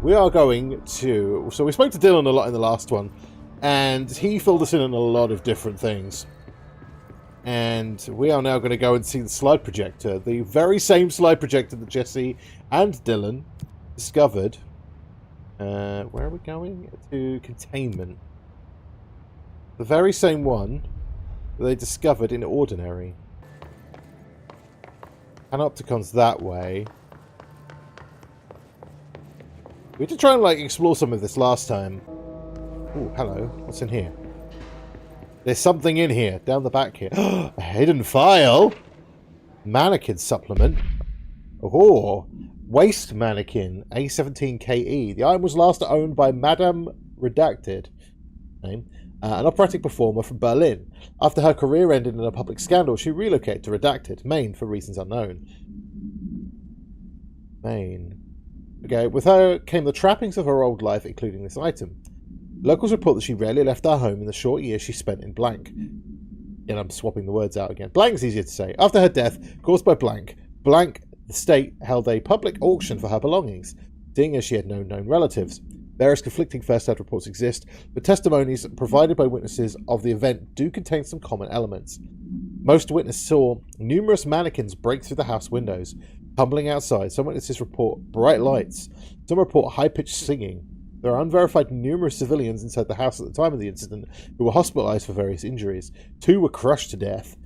we are going to... So we spoke to Dylan a lot in the last one, and he filled us in on a lot of different things. And we are now going to go and see the slide projector. The very same slide projector that Jesse and Dylan discovered. Where are we going? To Containment. The very same one that they discovered in Ordinary. Panopticon's that way. We did try and, like, explore some of this last time. Oh, hello. What's in here? There's something in here, down the back here. A hidden file! Mannequin supplement. Oh, waste mannequin, A17KE. The item was last owned by Madame Redacted, name, an operatic performer from Berlin. After her career ended in a public scandal, she relocated to Redacted, Maine, for reasons unknown. Maine. Okay, with her came the trappings of her old life, including this item. Locals report that she rarely left her home in the short years she spent in blank. And I'm swapping the words out again. Blank's easier to say. After her death, caused by blank, the state held a public auction for her belongings, seeing as she had no known relatives. Various conflicting first-hand reports exist, but testimonies provided by witnesses of the event do contain some common elements. Most witnesses saw numerous mannequins break through the house windows, tumbling outside. Some witnesses report bright lights. Some report high-pitched singing. There are unverified numerous civilians inside the house at the time of the incident who were hospitalized for various injuries. 2 were crushed to death.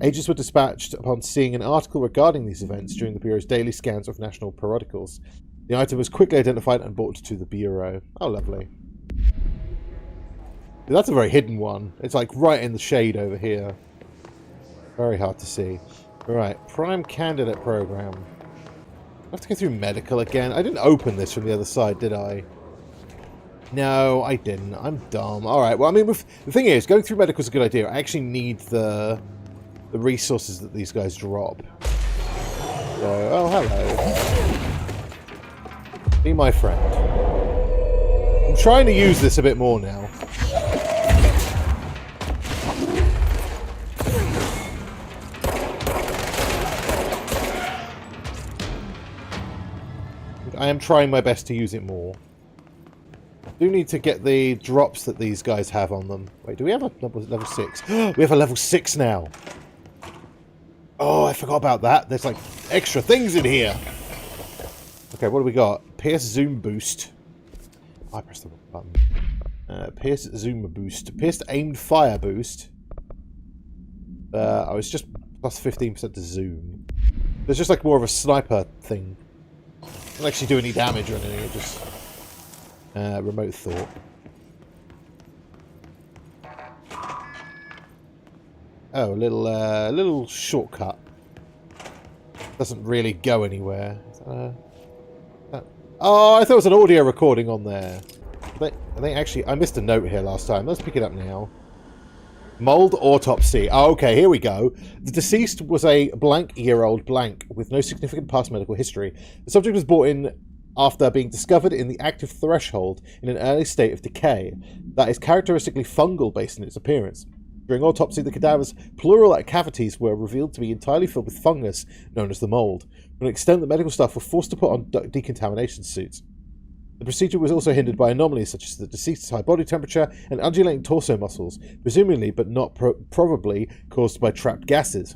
Agents were dispatched upon seeing an article regarding these events during the Bureau's daily scans of national periodicals. The item was quickly identified and brought to the Bureau. Oh, lovely. That's a very hidden one. It's like right in the shade over here. Very hard to see. Right, Prime Candidate Program. I have to go through medical again. I didn't open this from the other side, did I? No, I didn't. I'm dumb. Alright, well, I mean, the thing is, going through medical is a good idea. I actually need the resources that these guys drop. So, oh, hello. Be my friend. I'm trying to use this a bit more now. I am trying my best to use it more. I do need to get the drops that these guys have on them. Wait, do we have a level 6? We have a level 6 now. Oh, I forgot about that. There's like extra things in here. Okay, what do we got? Pierce Zoom Boost. I pressed the wrong button. Pierce Zoom Boost. Pierced Aimed Fire Boost. I was just plus 15% to zoom. There's just like more of a sniper thing. Doesn't actually do any damage or anything. It just remote thought. Oh, a little shortcut. Doesn't really go anywhere. Oh, I thought it was an audio recording on there. I think actually I missed a note here last time. Let's pick it up now. Mold autopsy. Oh, okay, here we go. The deceased was a blank-year-old blank with no significant past medical history. The subject was brought in after being discovered in the active threshold in an early state of decay that is characteristically fungal based on its appearance. During autopsy, the cadaver's pleural cavities were revealed to be entirely filled with fungus known as the mold, to an extent that medical staff were forced to put on decontamination suits. The procedure was also hindered by anomalies such as the deceased's high body temperature and undulating torso muscles, presumably but not probably caused by trapped gases.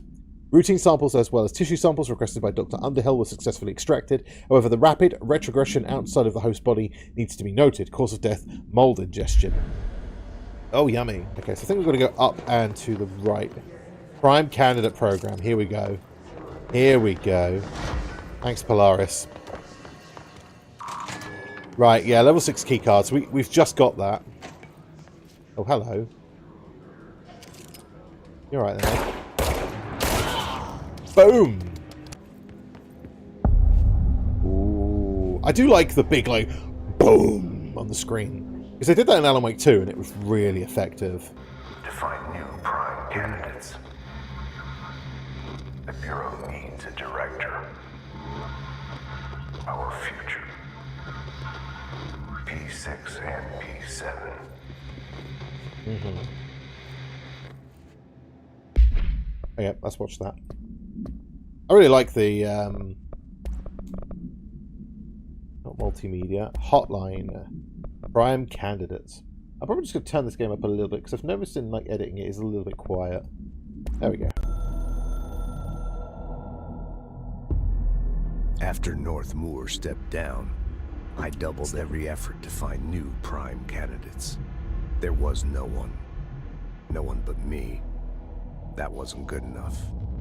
Routine samples as well as tissue samples requested by Dr. Underhill were successfully extracted. However, the rapid retrogression outside of the host body needs to be noted. Cause of death, mold ingestion. Oh, yummy. Okay, so I think we've got to go up and to the right. Prime Candidate Program. Here we go. Here we go. Thanks, Polaris. Right, yeah, level 6 keycards. We've just got that. Oh, hello. You're right there. Boom! Ooh. I do like the big, like, boom on the screen. Because they did that in Alan Wake 2, and it was really effective. To find new prime candidates, the Bureau needs a director. Our future. P6 and P7. Mm-hmm. Oh, yeah, let's watch that. I really like the, not Multimedia. Hotline. Prime candidates. I'm probably just going to turn this game up a little bit because I've noticed in like editing it is a little bit quiet. There we go. After North Moore stepped down, I doubled every effort to find new prime candidates. There was no one. No one but me. That wasn't good enough.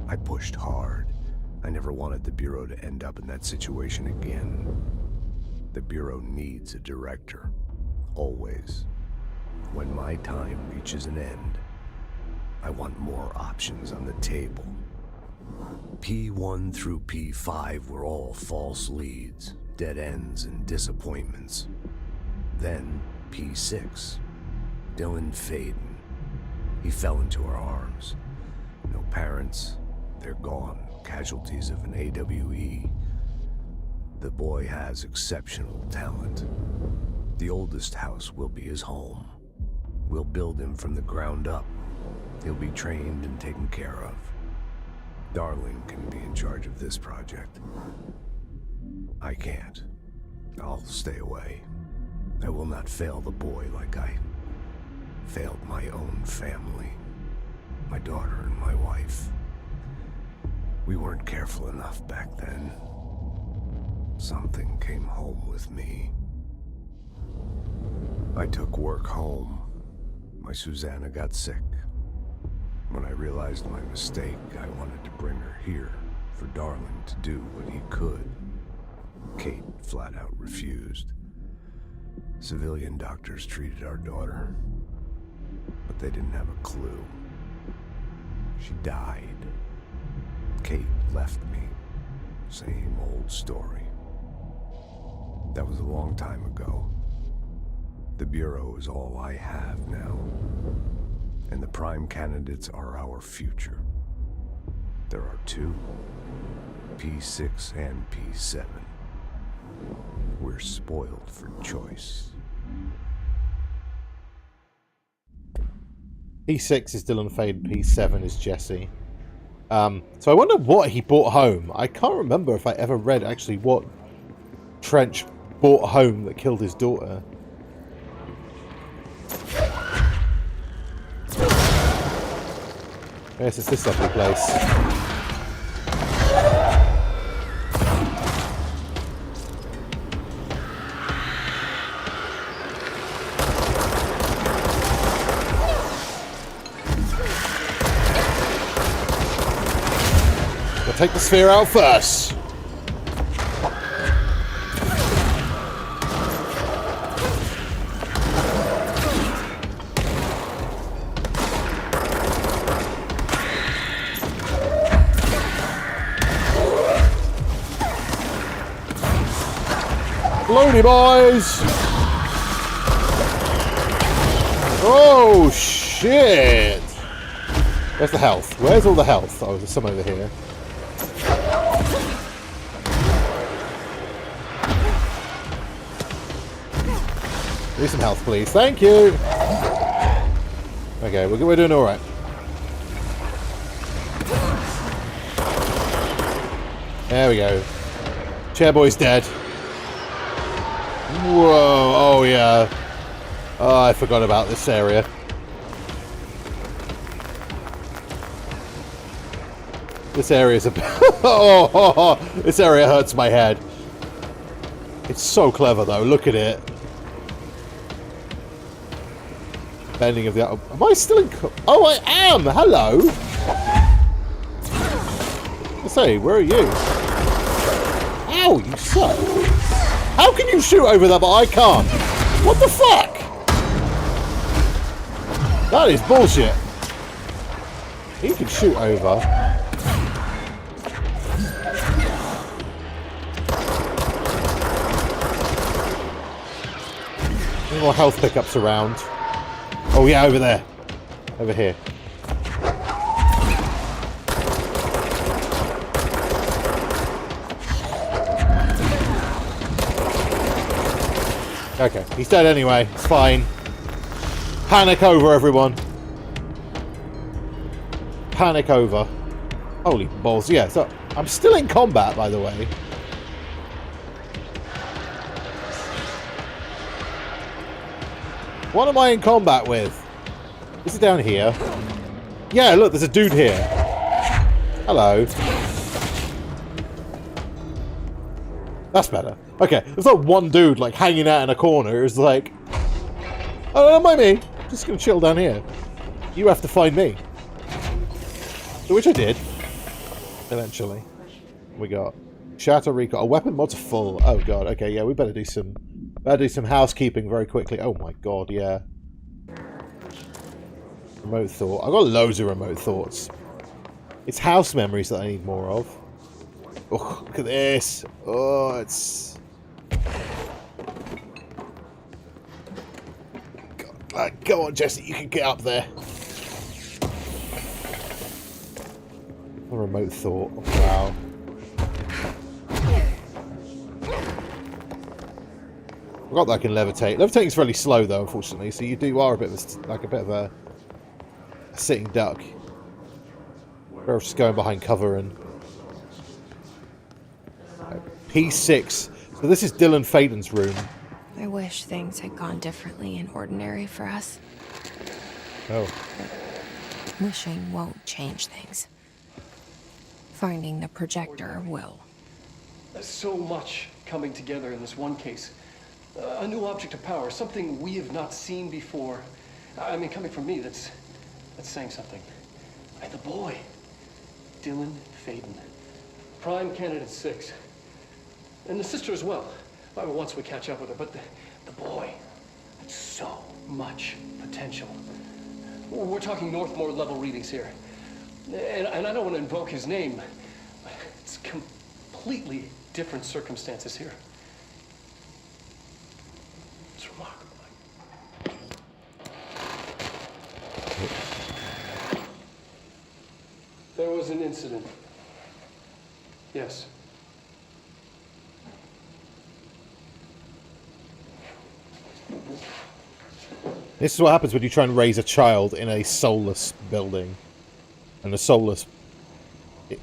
I pushed hard. I never wanted the Bureau to end up in that situation again. The Bureau needs a director. Always. When my time reaches an end, I want more options on the table. P1 through P5 were all false leads, dead ends, and disappointments. Then P6, Dylan Faden. He fell into our arms. No parents, they're gone, casualties of an AWE. The boy has exceptional talent. The oldest house will be his home. We'll build him from the ground up. He'll be trained and taken care of. Darling can be in charge of this project. I can't. I'll stay away. I will not fail the boy like I failed my own family. My daughter and my wife. We weren't careful enough back then. Something came home with me. I took work home. My Susanna got sick. When I realized my mistake, I wanted to bring her here for Darling to do what he could. Kate flat out refused. Civilian doctors treated our daughter, but they didn't have a clue. She died. Kate left me. Same old story. That was a long time ago. The Bureau is all I have now. And the prime candidates are our future. There are two, P6 and P7. We're spoiled for choice. P6 is Dylan Faden, P7 is Jesse. So I wonder what he brought home. I can't remember if I ever read actually what Trench brought home that killed his daughter. Yes, it's this lovely place. We'll take the sphere out first. Loady boys! Oh shit! Where's the health? Where's all the health? Oh, there's some over here. Need some health, please. Thank you! Okay, we're doing alright. There we go. Chairboy's dead. Whoa, oh yeah. Oh, I forgot about this area. This area is a oh, this area hurts my head. It's so clever though, look at it. Bending of the... Am I still in... Oh, I am! Hello! Let's say, where are you? Ow, you suck. How can you shoot over there, but I can't? What the fuck? That is bullshit. He can shoot over. Any more health pickups around? Oh yeah, over there. Over here. Okay, he's dead anyway. It's fine. Panic over, everyone. Panic over. Holy balls. Yeah, so I'm still in combat, by the way. What am I in combat with? Is it down here? Yeah, look, there's a dude here. Hello. That's better. Okay, it's not one dude, like, hanging out in a corner. It's like... Oh, don't mind me. I'm just gonna chill down here. You have to find me. Which I did. Eventually. We got... Shatter Recall. A weapon mod's full. Oh, God. Okay, yeah, we better do some... housekeeping very quickly. Oh, my God, yeah. Remote thought. I've got loads of remote thoughts. It's house memories that I need more of. Oh, look at this. Oh, it's... God, go on, Jesse. You can get up there. A remote thought. Wow. I forgot that I can levitate. Levitating's fairly slow, though, unfortunately. So you are a bit of a sitting duck. We're just going behind cover and... P6. So this is Dylan Faden's room. I wish things had gone differently and ordinary for us. Oh. But wishing won't change things. Finding the projector will. There's so much coming together in this one case. A new object of power, something we have not seen before. I mean, coming from me, that's saying something. And the boy, Dylan Faden, prime candidate 6. And the sister as well. Once we catch up with her, but the boy, so much potential. We're talking Northmore level readings here. And I don't want to invoke his name, but it's completely different circumstances here. It's remarkable. There was an incident. Yes. This is what happens when you try and raise a child in a soulless building. And a soulless,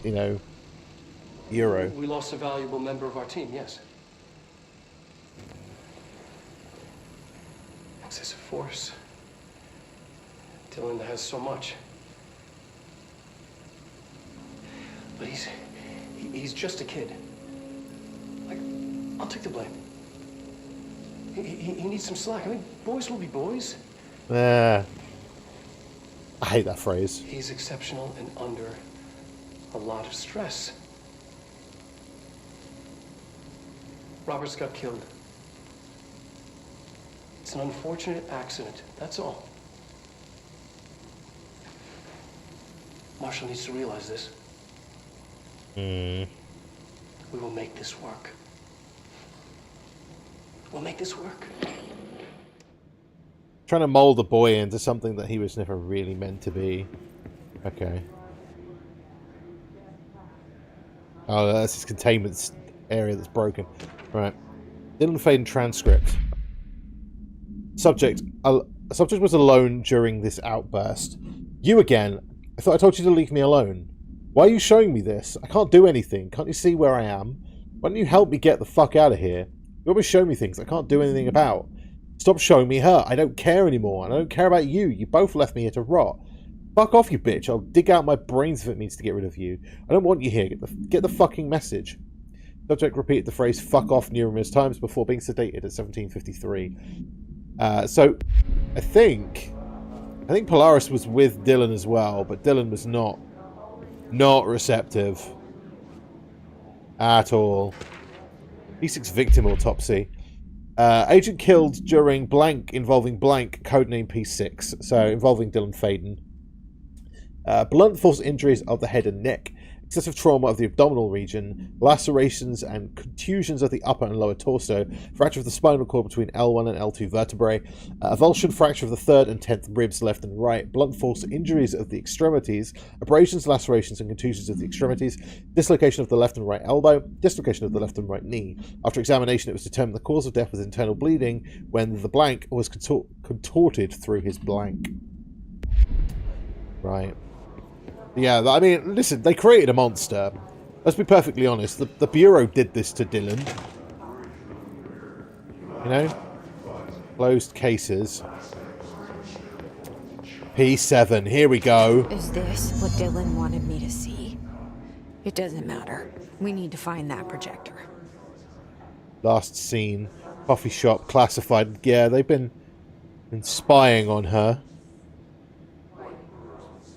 you know, Euro. We lost a valuable member of our team, yes. Excessive force. Dylan has so much. But he's just a kid. Like, I'll take the blame. He needs some slack. I mean, boys will be boys. I hate that phrase. He's exceptional and under a lot of stress. Robert's got killed. It's an unfortunate accident, that's all. Marshall needs to realize this. We will make this work. We'll make this work. Trying to mold the boy into something that he was never really meant to be. Okay. Oh, that's his containment area that's broken. Right. Dylan Faden transcript. Subject was alone during this outburst. You again. I thought I told you to leave me alone. Why are you showing me this? I can't do anything. Can't you see where I am? Why don't you help me get the fuck out of here? You always show me things I can't do anything about. Stop showing me her. I don't care anymore. And I don't care about you. You both left me here to rot. Fuck off, you bitch. I'll dig out my brains if it means to get rid of you. I don't want you here. Get the fucking message. Subject repeated the phrase fuck off numerous times before being sedated at 1753. So, I think Polaris was with Dylan as well, but Dylan was not receptive at all. P6 victim autopsy. Agent killed during blank involving blank, codename P6, so involving Dylan Faden. Blunt force injuries of the head and neck, excessive trauma of the abdominal region, lacerations and contusions of the upper and lower torso, fracture of the spinal cord between L1 and L2 vertebrae, avulsion fracture of the 3rd and 10th ribs left and right, blunt force injuries of the extremities, abrasions, lacerations and contusions of the extremities, dislocation of the left and right elbow, dislocation of the left and right knee. After examination, it was determined the cause of death was internal bleeding when the blank was contorted through his blank. Right. Yeah, I mean, listen, they created a monster. Let's be perfectly honest. The Bureau did this to Dylan. You know? Closed cases. P7, here we go. Is this what Dylan wanted me to see? It doesn't matter. We need to find that projector. Last scene, coffee shop, classified. Yeah, they've been spying on her.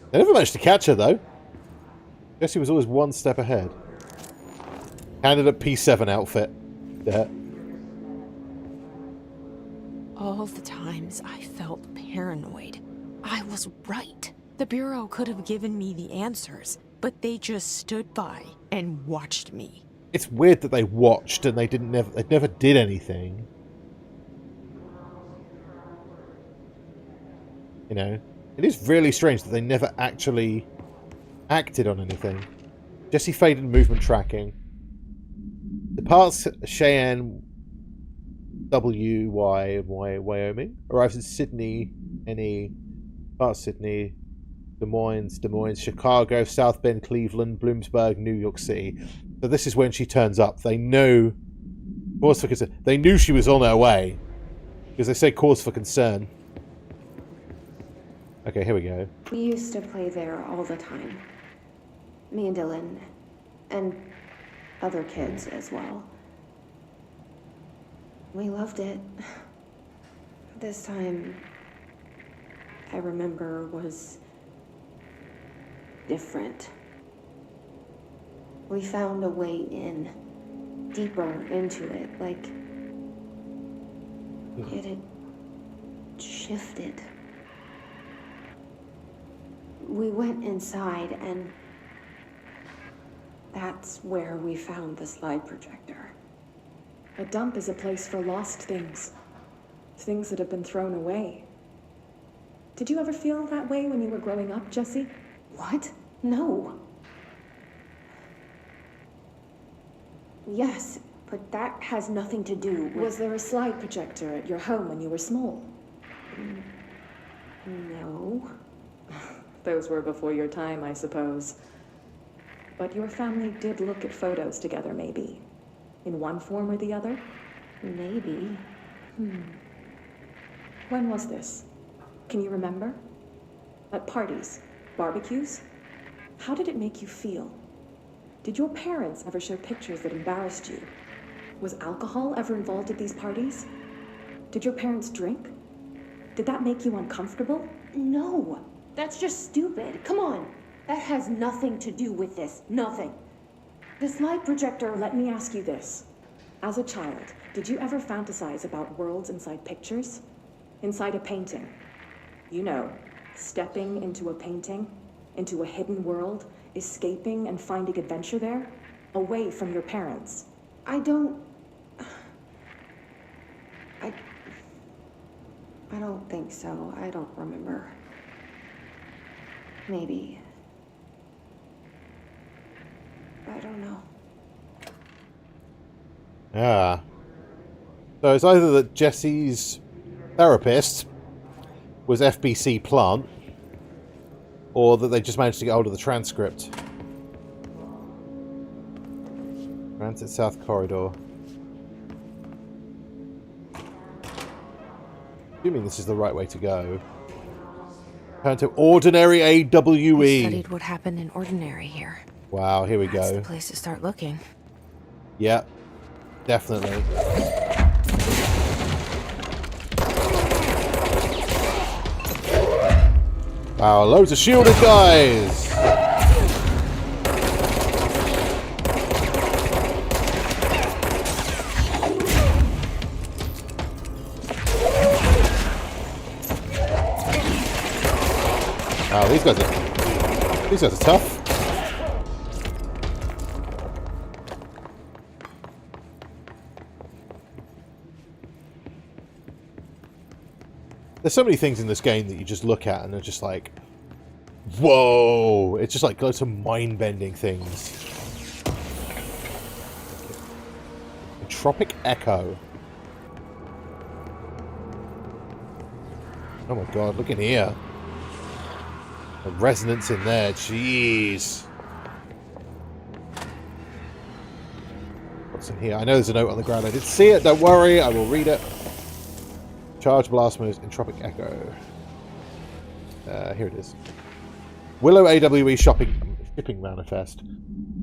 They never managed to catch her, though. Jesse was always one step ahead. Candidate P7 outfit. Yeah. All the times I felt paranoid, I was right. The Bureau could have given me the answers, but they just stood by and watched me. It's weird that they watched and they never did anything. You know, it is really strange that they never actually acted on anything. Jesse Faden movement tracking. Departs Cheyenne, Wyoming. Arrives in Sydney, NE. Departs Sydney. Des Moines, Chicago, South Bend, Cleveland, Bloomsburg, New York City. So this is when she turns up. They know cause for concern. They knew she was on her way because they say cause for concern. Okay, here we go. We used to play there all the time. Me and Dylan, and other kids as well. We loved it. This time, I remember, was different. We found a way in, deeper into it, like it had shifted. We went inside, and that's where we found the slide projector. A dump is a place for lost things. Things that have been thrown away. Did you ever feel that way when you were growing up, Jesse? What? No. Yes, but that has nothing to do with... Was there a slide projector at your home when you were small? No. Those were before your time, I suppose. But your family did look at photos together, maybe. In one form or the other? Maybe. When was this? Can you remember? At parties? Barbecues? How did it make you feel? Did your parents ever show pictures that embarrassed you? Was alcohol ever involved at these parties? Did your parents drink? Did that make you uncomfortable? No. That's just stupid. Come on. That has nothing to do with this. Nothing. The slide projector... Let me ask you this. As a child, did you ever fantasize about worlds inside pictures? Inside a painting? You know, stepping into a painting, into a hidden world, escaping and finding adventure there, away from your parents. I don't think so. I don't remember. Maybe. I don't know. Ah. So it's either that Jesse's therapist was FBC Plant, or that they just managed to get hold of the transcript. Transit South Corridor. Assuming this is the right way to go. Turn to Ordinary AWE. We studied what happened in Ordinary here. Wow, here we That's go. the place to start looking. Yep, definitely. Wow, loads of shielded guys! Wow, these guys are tough. There's so many things in this game that you just look at and they're just like, whoa! It's just like loads of mind-bending things. Tropic Echo. Oh my god, look in here. The resonance in there, jeez. What's in here? I know there's a note on the ground. I did see it, don't worry, I will read it. Charge blast moves in Tropic Echo. Here it is. Willow AWE shipping manifest.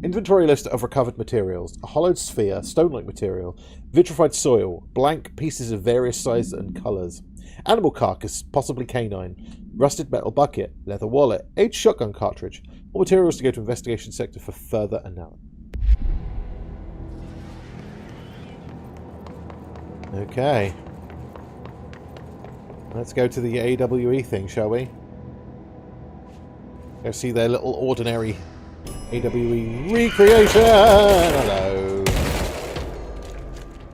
Inventory list of recovered materials. A hollowed sphere, stone-like material, vitrified soil, blank pieces of various sizes and colours. Animal carcass, possibly canine. Rusted metal bucket, leather wallet, aged shotgun cartridge. All materials to go to investigation sector for further analysis. Okay. Let's go to the AWE thing, shall we? Go see their little ordinary AWE recreation! Hello.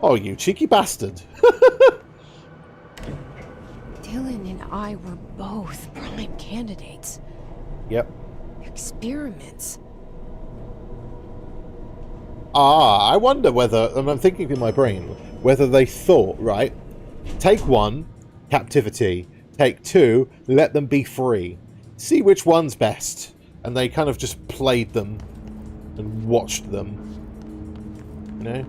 Oh, you cheeky bastard. Dylan and I were both prime candidates. Yep. Experiments. I wonder whether, and I'm thinking in my brain, whether they thought, right, take 1, captivity. Take 2, let them be free. See which one's best. And they kind of just played them and watched them. You know?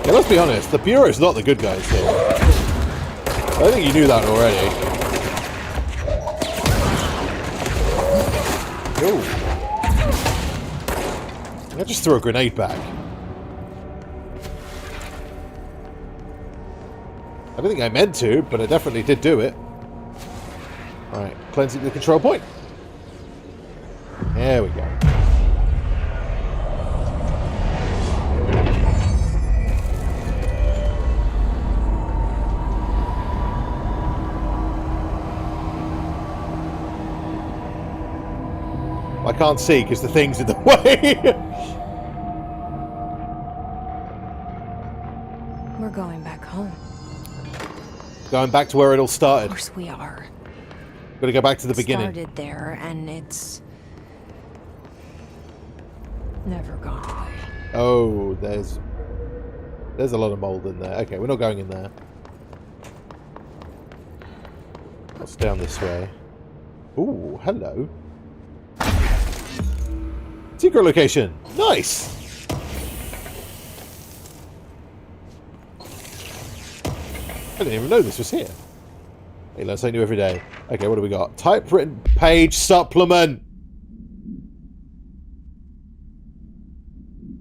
Yeah, let's be honest, the Bureau's not the good guys here. I think you knew that already. Ooh. I just threw a grenade back. I don't think I meant to, but I definitely did do it. Alright, cleansing the control point. There we go. I can't see because the thing's in the way. We're going back home. Going back to where it all started. Of course we are. Gotta go back to the beginning. Started there, and it's never gone away. Oh, there's a lot of mold in there. Okay, we're not going in there. What's down this way? Ooh, hello. Secret location. Nice. I didn't even know this was here. Hey, learn something new every day. Okay, what do we got? Typewritten page supplement.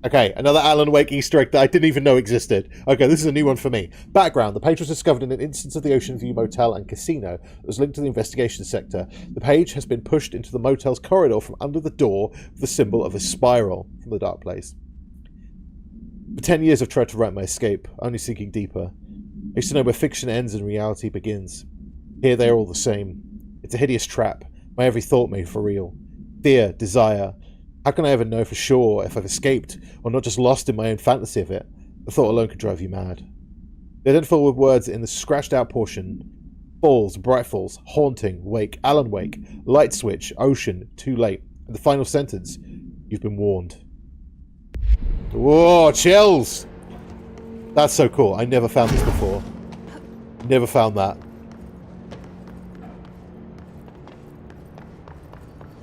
Okay, another Alan Wake Easter egg that I didn't even know existed. Okay, this is a new one for me. Background. The page was discovered in an instance of the Ocean View Motel and Casino that was linked to the investigation sector. The page has been pushed into the motel's corridor from under the door with the symbol of a spiral from the dark place. For 10 years I've tried to write my escape, only sinking deeper. I used to know where fiction ends and reality begins. Here they are all the same. It's a hideous trap, my every thought made for real. Fear, desire. How can I ever know for sure if I've escaped, or not just lost in my own fantasy of it? The thought alone could drive you mad. The identifiable words in the scratched out portion: falls, bright falls, haunting, wake, Alan Wake, light switch, ocean, too late. And the final sentence: you've been warned. Whoa, chills! That's so cool. I never found this before. Never found that.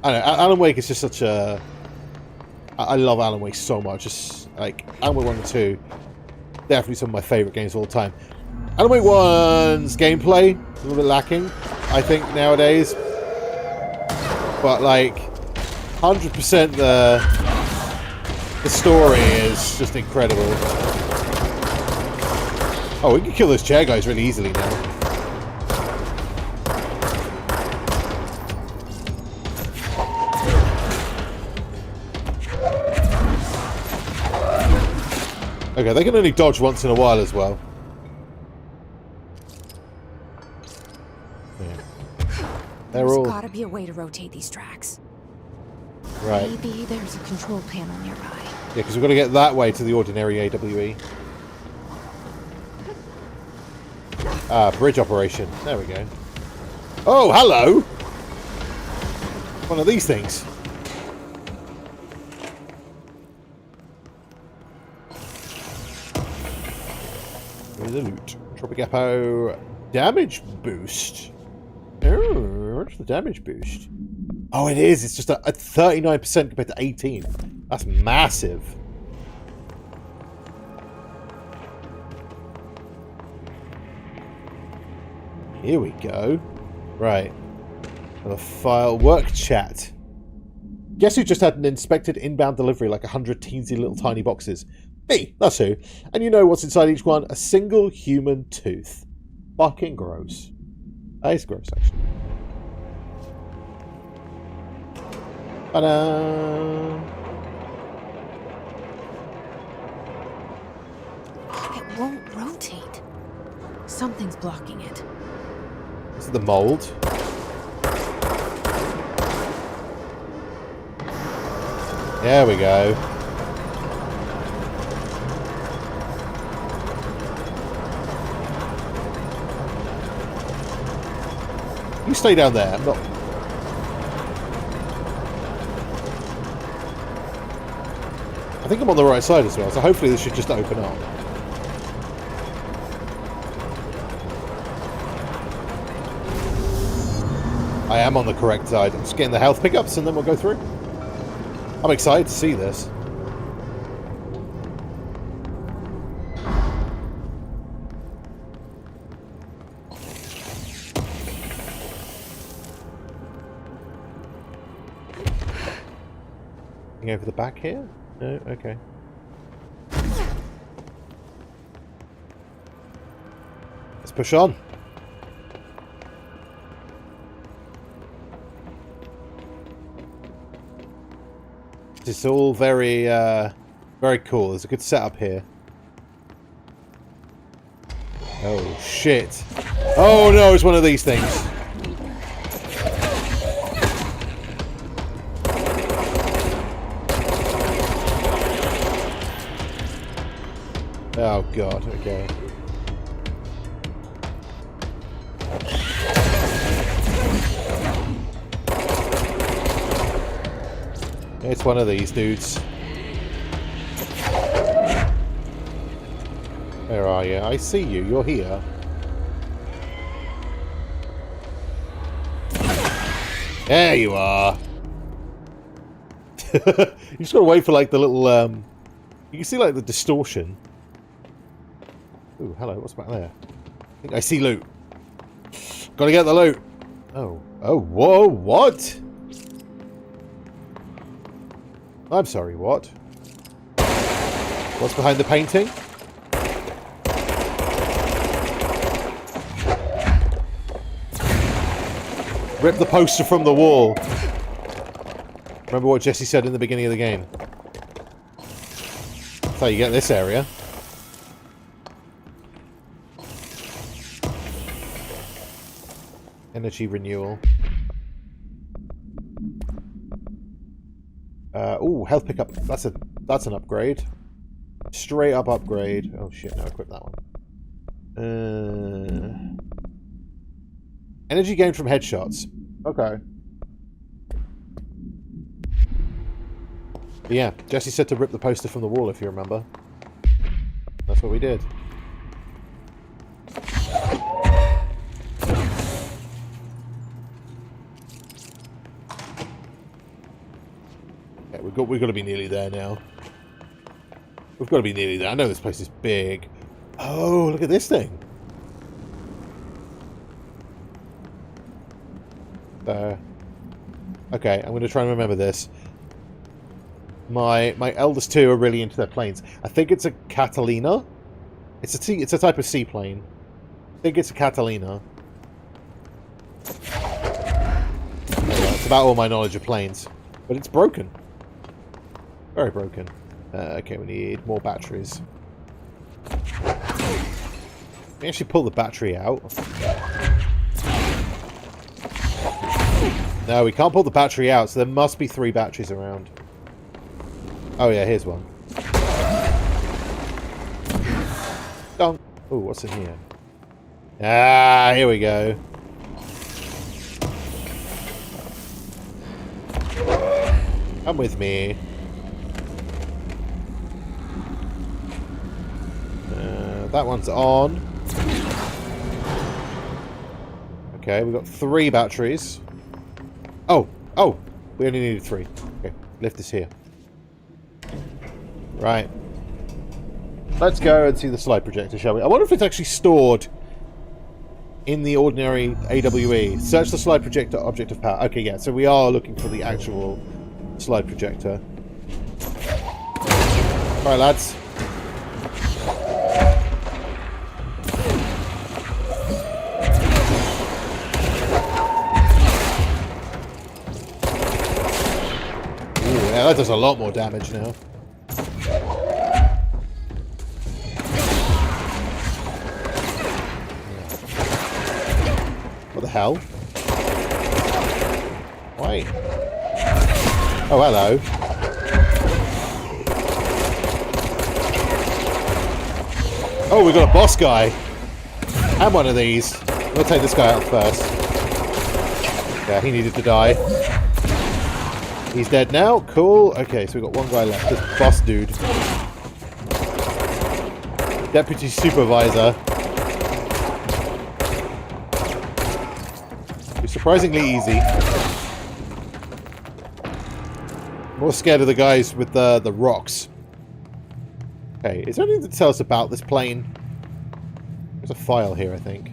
I don't know, Alan Wake is just such a... I love Alan Wake so much. Just like Alan Wake 1 and 2, definitely some of my favourite games of all time. Alan Wake 1's gameplay a little bit lacking, I think, nowadays. But like 100% the story is just incredible. Oh, we can kill those chair guys really easily now. Okay, they can only dodge once in a while as well. Yeah. There's gotta be a way to rotate these tracks. Right. Maybe there's a control panel nearby. Yeah, because we've got to get that way to the ordinary AWE. Ah, bridge operation. There we go. Oh, hello! One of these things. Here's the loot. Tropic Apo damage boost. much for the damage boost? Oh, it is. It's just a 39% compared to 18. That's massive. Here we go. Right. The file work chat. Guess who just had an inspected inbound delivery like 100 teensy little tiny boxes? Me, that's who. And you know what's inside each one? A single human tooth. Fucking gross. That is gross, actually. Ta-da! It won't rotate. Something's blocking it. This is the mold. There we go. You stay down there. I'm not. I think I'm on the right side as well, so hopefully this should just open up. I am on the correct side. I'm just getting the health pickups and then we'll go through. I'm excited to see this. Going over the back here? No? Okay. Let's push on. It's all very, very cool. There's a good setup here. Oh, shit. Oh, no, it's one of these things. Oh, God. Okay. It's one of these dudes. Where are you? I see you. You're here. There you are. You just gotta wait for like the little you can see like the distortion. Ooh, hello, what's back there? I think I see loot. Gotta get the loot. Oh. Oh, whoa, what? I'm sorry, what? What's behind the painting? Rip the poster from the wall. Remember what Jesse said in the beginning of the game. That's how you get this area. Energy renewal. Ooh, health pickup. That's an upgrade. Straight up upgrade. Oh shit, no, equip that one. Energy gained from headshots. Okay. But yeah, Jesse said to rip the poster from the wall, if you remember. That's what we did. Yeah, we've got to be nearly there now. We've got to be nearly there. I know this place is big. Oh, look at this thing. Okay, I'm going to try and remember this. My eldest two are really into their planes. I think it's a Catalina. It's a type of seaplane. I think it's a Catalina. It's about all my knowledge of planes, but it's broken. Very broken. Okay, we need more batteries. Let me actually pull the battery out. No, we can't pull the battery out, so there must be 3 batteries around. Oh yeah, here's one. Dunk. Ooh, what's in here? Ah, here we go. Come with me. That one's on. Okay, we've got 3 batteries. Oh, we only needed 3. Okay, lift this here. Right. Let's go and see the slide projector, shall we? I wonder if it's actually stored in the ordinary AWE. Search the slide projector object of power. Okay, yeah, so we are looking for the actual slide projector. Alright, lads. Ooh, yeah, that does a lot more damage now. What the hell? Wait. Oh, hello. Oh, we got a boss guy. And one of these. We'll take this guy out first. Yeah, he needed to die. He's dead now. Cool. Okay, so we've got one guy left. This boss dude. Deputy Supervisor. Surprisingly easy. More scared of the guys with the rocks. Okay, is there anything to tell us about this plane? There's a file here, I think.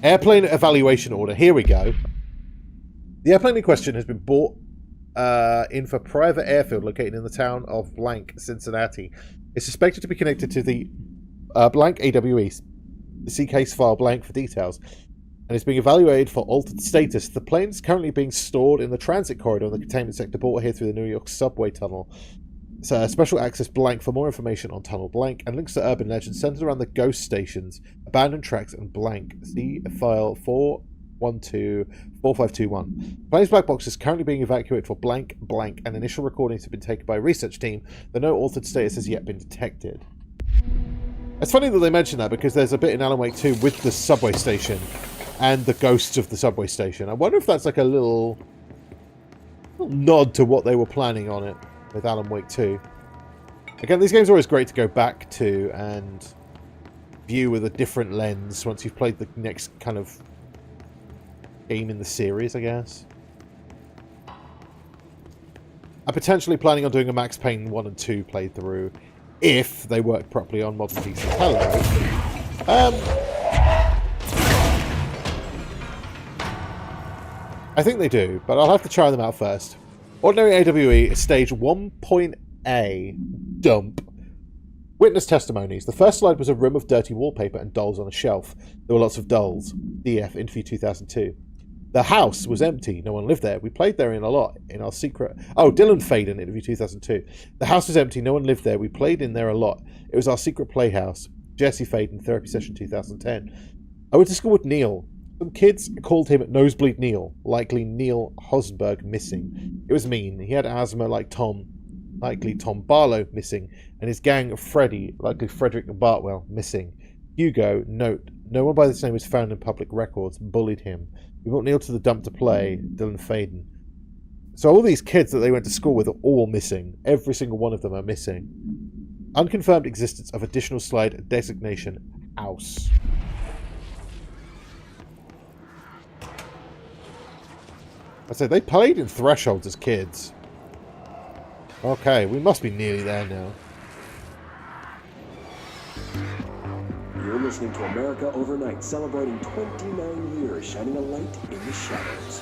Airplane evaluation order. Here we go. The airplane in question has been bought in for private airfield located in the town of blank, Cincinnati. It's suspected to be connected to the blank AWE. See case file blank for details. And is being evaluated for altered status. The plane is currently being stored in the transit corridor in the containment sector brought here through the New York subway tunnel. So, special access blank for more information on tunnel blank and links to urban legends centered around the ghost stations, abandoned tracks, and blank. See file 4124521. The plane's black box is currently being evacuated for blank, and initial recordings have been taken by a research team, though no altered status has yet been detected. It's funny that they mention that because there's a bit in Alan Wake 2 with the subway station and the ghosts of the subway station. I wonder if that's like a little nod to what they were planning on it with Alan Wake 2. Again, these games are always great to go back to and view with a different lens once you've played the next kind of game in the series, I guess. I'm potentially planning on doing a Max Payne 1 and 2 playthrough if they work properly on modern PCs. Hello. I think they do, but I'll have to try them out first. Ordinary AWE is stage 1.A. Dump. Witness testimonies. The first slide was a room of dirty wallpaper and dolls on a shelf. There were lots of dolls. DF, interview 2002. The house was empty. No one lived there. We played there in a lot in our secret... Oh, Dylan Faden, interview 2002. The house was empty. No one lived there. We played in there a lot. It was our secret playhouse. Jesse Faden, therapy session 2010. I went to school with Neil. Some kids called him Nosebleed Neil, likely Neil Hosberg missing. It was mean. He had asthma like Tom, likely Tom Barlow missing, and his gang of Freddy, likely Frederick Bartwell missing. Hugo, note, no one by this name was found in public records, bullied him. We brought Neil to the dump to play, Dylan Faden. So all these kids that they went to school with are all missing. Every single one of them are missing. Unconfirmed existence of additional slide designation, house. I said they played in Thresholds as kids. Okay, we must be nearly there now. You're listening to America Overnight, celebrating 29 years, shining a light in the shadows.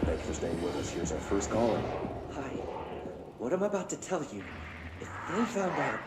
Thanks for staying with us. Here's our first caller. Hi. What I'm about to tell you, if they found out,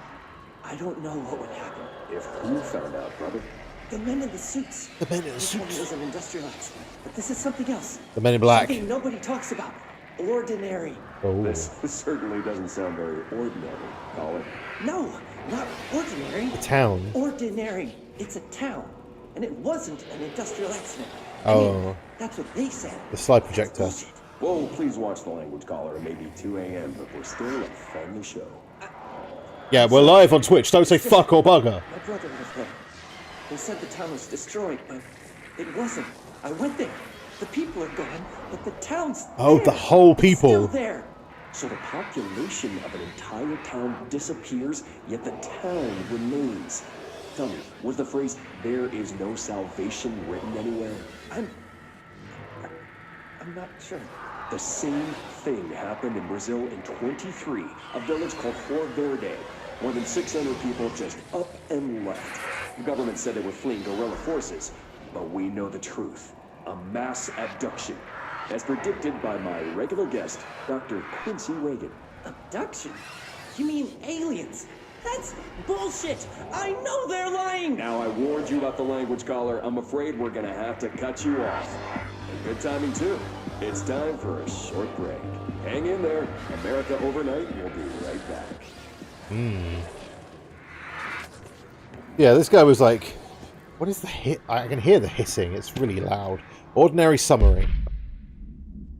I don't know what would happen. If who found out, brother? The men in the suits. The men in the This one suits. is an industrial accident, but this is something else. The men in black. Something nobody talks about. Ordinary. Oh. This certainly doesn't sound very ordinary, caller. No, not ordinary. The town. Ordinary. It's a town. And it wasn't an industrial accident. I Oh. mean, that's what they said. The slide projector. Bullshit. Whoa, please watch the language, caller. It may be 2 a.m., but we're still a family show. Yeah, we're live on Twitch. Don't say fuck or bugger. My brother lived there. They said the town was destroyed, but it wasn't. I went there. The people are gone, but the town's Oh, there. the whole It's people. still there. So the population of an entire town disappears, yet the town remains. Tell me, was the phrase, "there is no salvation," written anywhere? I'm not sure. The same thing happened in Brazil in 23, a village called Rio Verde. More than 600 people just up and left. The government said they were fleeing guerrilla forces, but we know the truth. A mass abduction, as predicted by my regular guest, Dr. Quincy Reagan. Abduction? You mean aliens? That's bullshit! I know they're lying! Now I warned you about the language, caller. I'm afraid we're gonna have to cut you off. And good timing, too. It's time for a short break. Hang in there. America Overnight will be right back. Yeah, this guy was like, what is the hit? I can hear the hissing. It's really loud. Ordinary summary.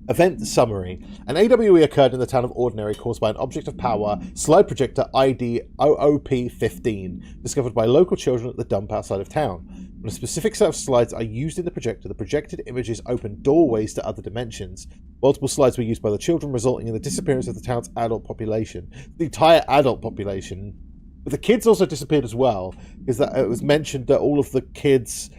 Event summary. An AWE occurred in the town of Ordinary caused by an object of power, slide projector ID OOP-15, discovered by local children at the dump outside of town. When a specific set of slides are used in the projected images open doorways to other dimensions. Multiple slides were used by the children, resulting in the disappearance of the town's adult population. The entire adult population. But the kids also disappeared as well, because that it was mentioned that all of the kids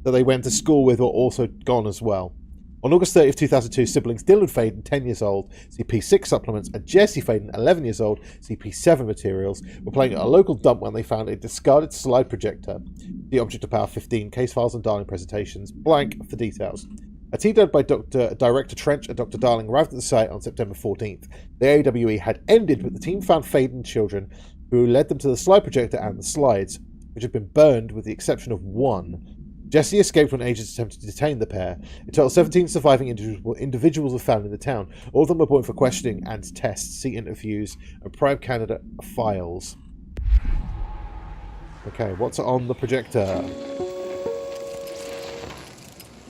that they went to school with were also gone as well. On August 30th, 2002, siblings Dylan Faden, 10 years old, CP6 supplements, and Jesse Faden, 11 years old, CP7 materials, were playing at a local dump when they found a discarded slide projector. The object of power 15, case files and Darling presentations, blank for details. A team led by Director Trench and Dr. Darling arrived at the site on September 14th. The AWE had ended, but the team found Faden children, who led them to the slide projector and the slides, which had been burned with the exception of one. Jesse escaped when agents attempted to detain the pair. In total, 17 surviving individuals were found in the town. All of them were brought in for questioning and tests, see interviews, and prime candidate files. Okay, what's on the projector?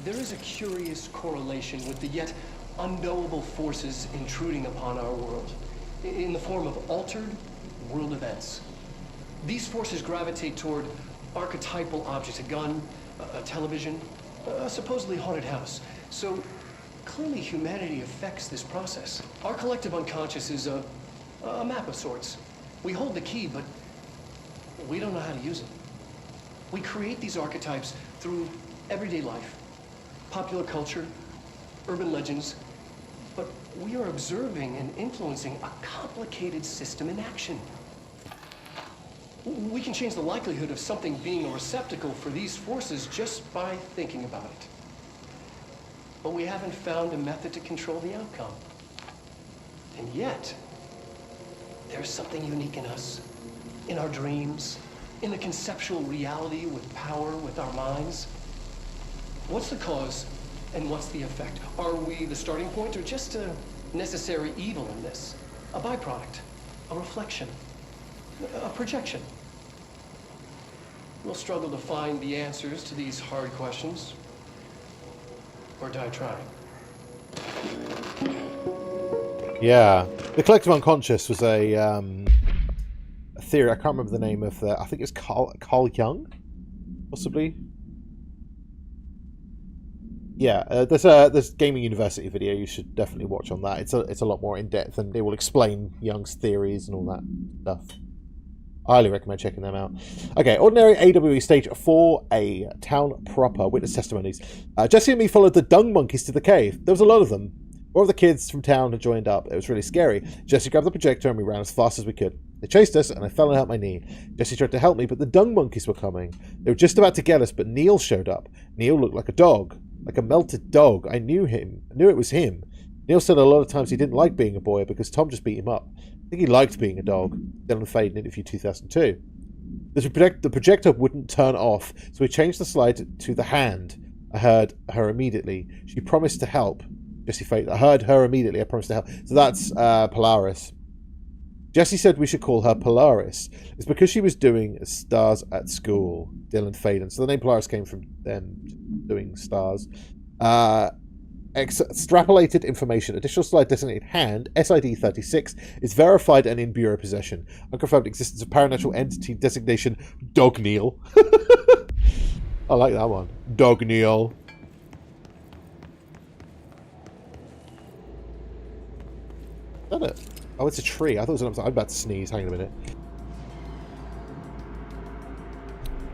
There is a curious correlation with the yet unknowable forces intruding upon our world, in the form of altered world events. These forces gravitate toward archetypal objects, a gun, a television, a supposedly haunted house. So clearly humanity affects this process. Our collective unconscious is a map of sorts. We hold the key, but we don't know how to use it. We create these archetypes through everyday life, popular culture, urban legends, but we are observing and influencing a complicated system in action. We can change the likelihood of something being a receptacle for these forces just by thinking about it. But we haven't found a method to control the outcome. And yet, there's something unique in us, in our dreams, in the conceptual reality with power, with our minds. What's the cause and what's the effect? Are we the starting point or just a necessary evil in this? A byproduct, a reflection, a projection? We'll struggle to find the answers to these hard questions, or die trying. Yeah, the collective unconscious was a theory. I can't remember the name of I think it's Carl Jung, possibly. Yeah, there's Gaming University video you should definitely watch on that. It's a lot more in depth, and they will explain Jung's theories and all that stuff. I highly recommend checking them out. Okay, Ordinary AWE Stage 4A, Town Proper, Witness Testimonies. Jesse and me followed the dung monkeys to the cave. There was a lot of them. More of the kids from town had joined up. It was really scary. Jesse grabbed the projector and we ran as fast as we could. They chased us and I fell and hurt my knee. Jesse tried to help me, but the dung monkeys were coming. They were just about to get us, but Neil showed up. Neil looked like a dog. Like a melted dog. I knew him. I knew it was him. Neil said a lot of times he didn't like being a boy because Tom just beat him up. I think he liked being a dog. Dylan Faden, interview 2002. The projector wouldn't turn off, so we changed the slide to the hand. I heard her immediately. She promised to help. Jesse Faden. I heard her immediately. I promised to help. So that's Polaris. Jesse said we should call her Polaris. It's because she was doing stars at school. Dylan Faden. So the name Polaris came from them doing stars. Extrapolated information. Additional slide designated hand, SID 36, is verified and in Bureau possession. Unconfirmed existence of paranatural entity designation Dog Neil. I like that one. Dog Neil. Is that it? Oh, it's a tree. I thought it was I'm about to sneeze. Hang on a minute.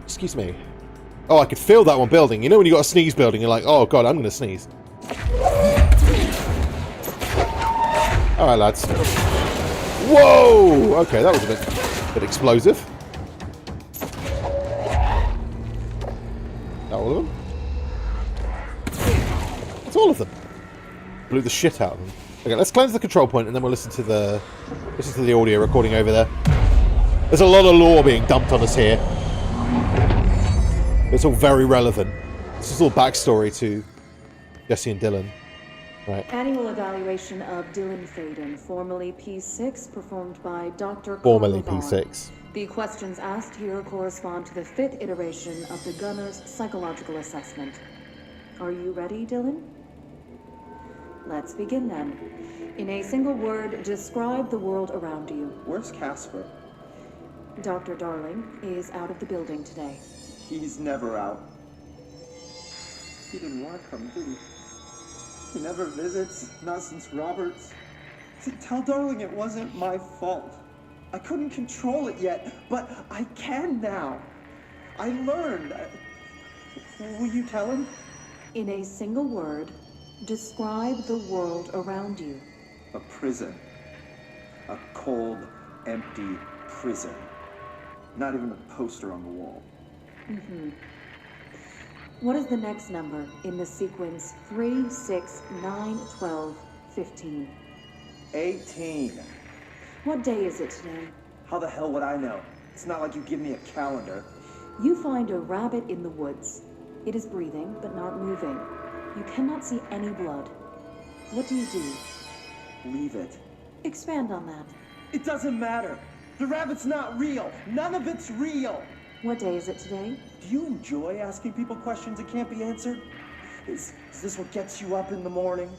Excuse me. Oh, I could feel that one building. You know when you got a sneeze building, you're like, oh god, I'm going to sneeze. Alright, lads. Whoa! Okay, that was a bit explosive. That all of them? That's all of them. Blew the shit out of them. Okay, let's cleanse the control point and then we'll listen to the audio recording over there. There's a lot of lore being dumped on us here. It's all very relevant. This is all backstory to Jesse and Dylan. Right. Annual evaluation of Dylan Faden, formerly P6, performed by Dr. Formerly Carl P6. The questions asked here correspond to the 5th iteration of the Gunner's psychological assessment. Are you ready, Dylan? Let's begin then. In a single word, describe the world around you. Where's Casper? Dr. Darling is out of the building today. He's never out. He didn't want to come, did he? He never visits, not since Roberts. See, tell Darling it wasn't my fault. I couldn't control it yet, but I can now. I learned. Will you tell him? In a single word, describe the world around you. A prison. A cold, empty prison. Not even a poster on the wall. Mm-hmm. What is the next number in the sequence 3, 6, 9, 12, 15? 18. What day is it today? How the hell would I know? It's not like you give me a calendar. You find a rabbit in the woods. It is breathing, but not moving. You cannot see any blood. What do you do? Leave it. Expand on that. It doesn't matter. The rabbit's not real. None of it's real. What day is it today? Do you enjoy asking people questions that can't be answered? Is this what gets you up in the morning?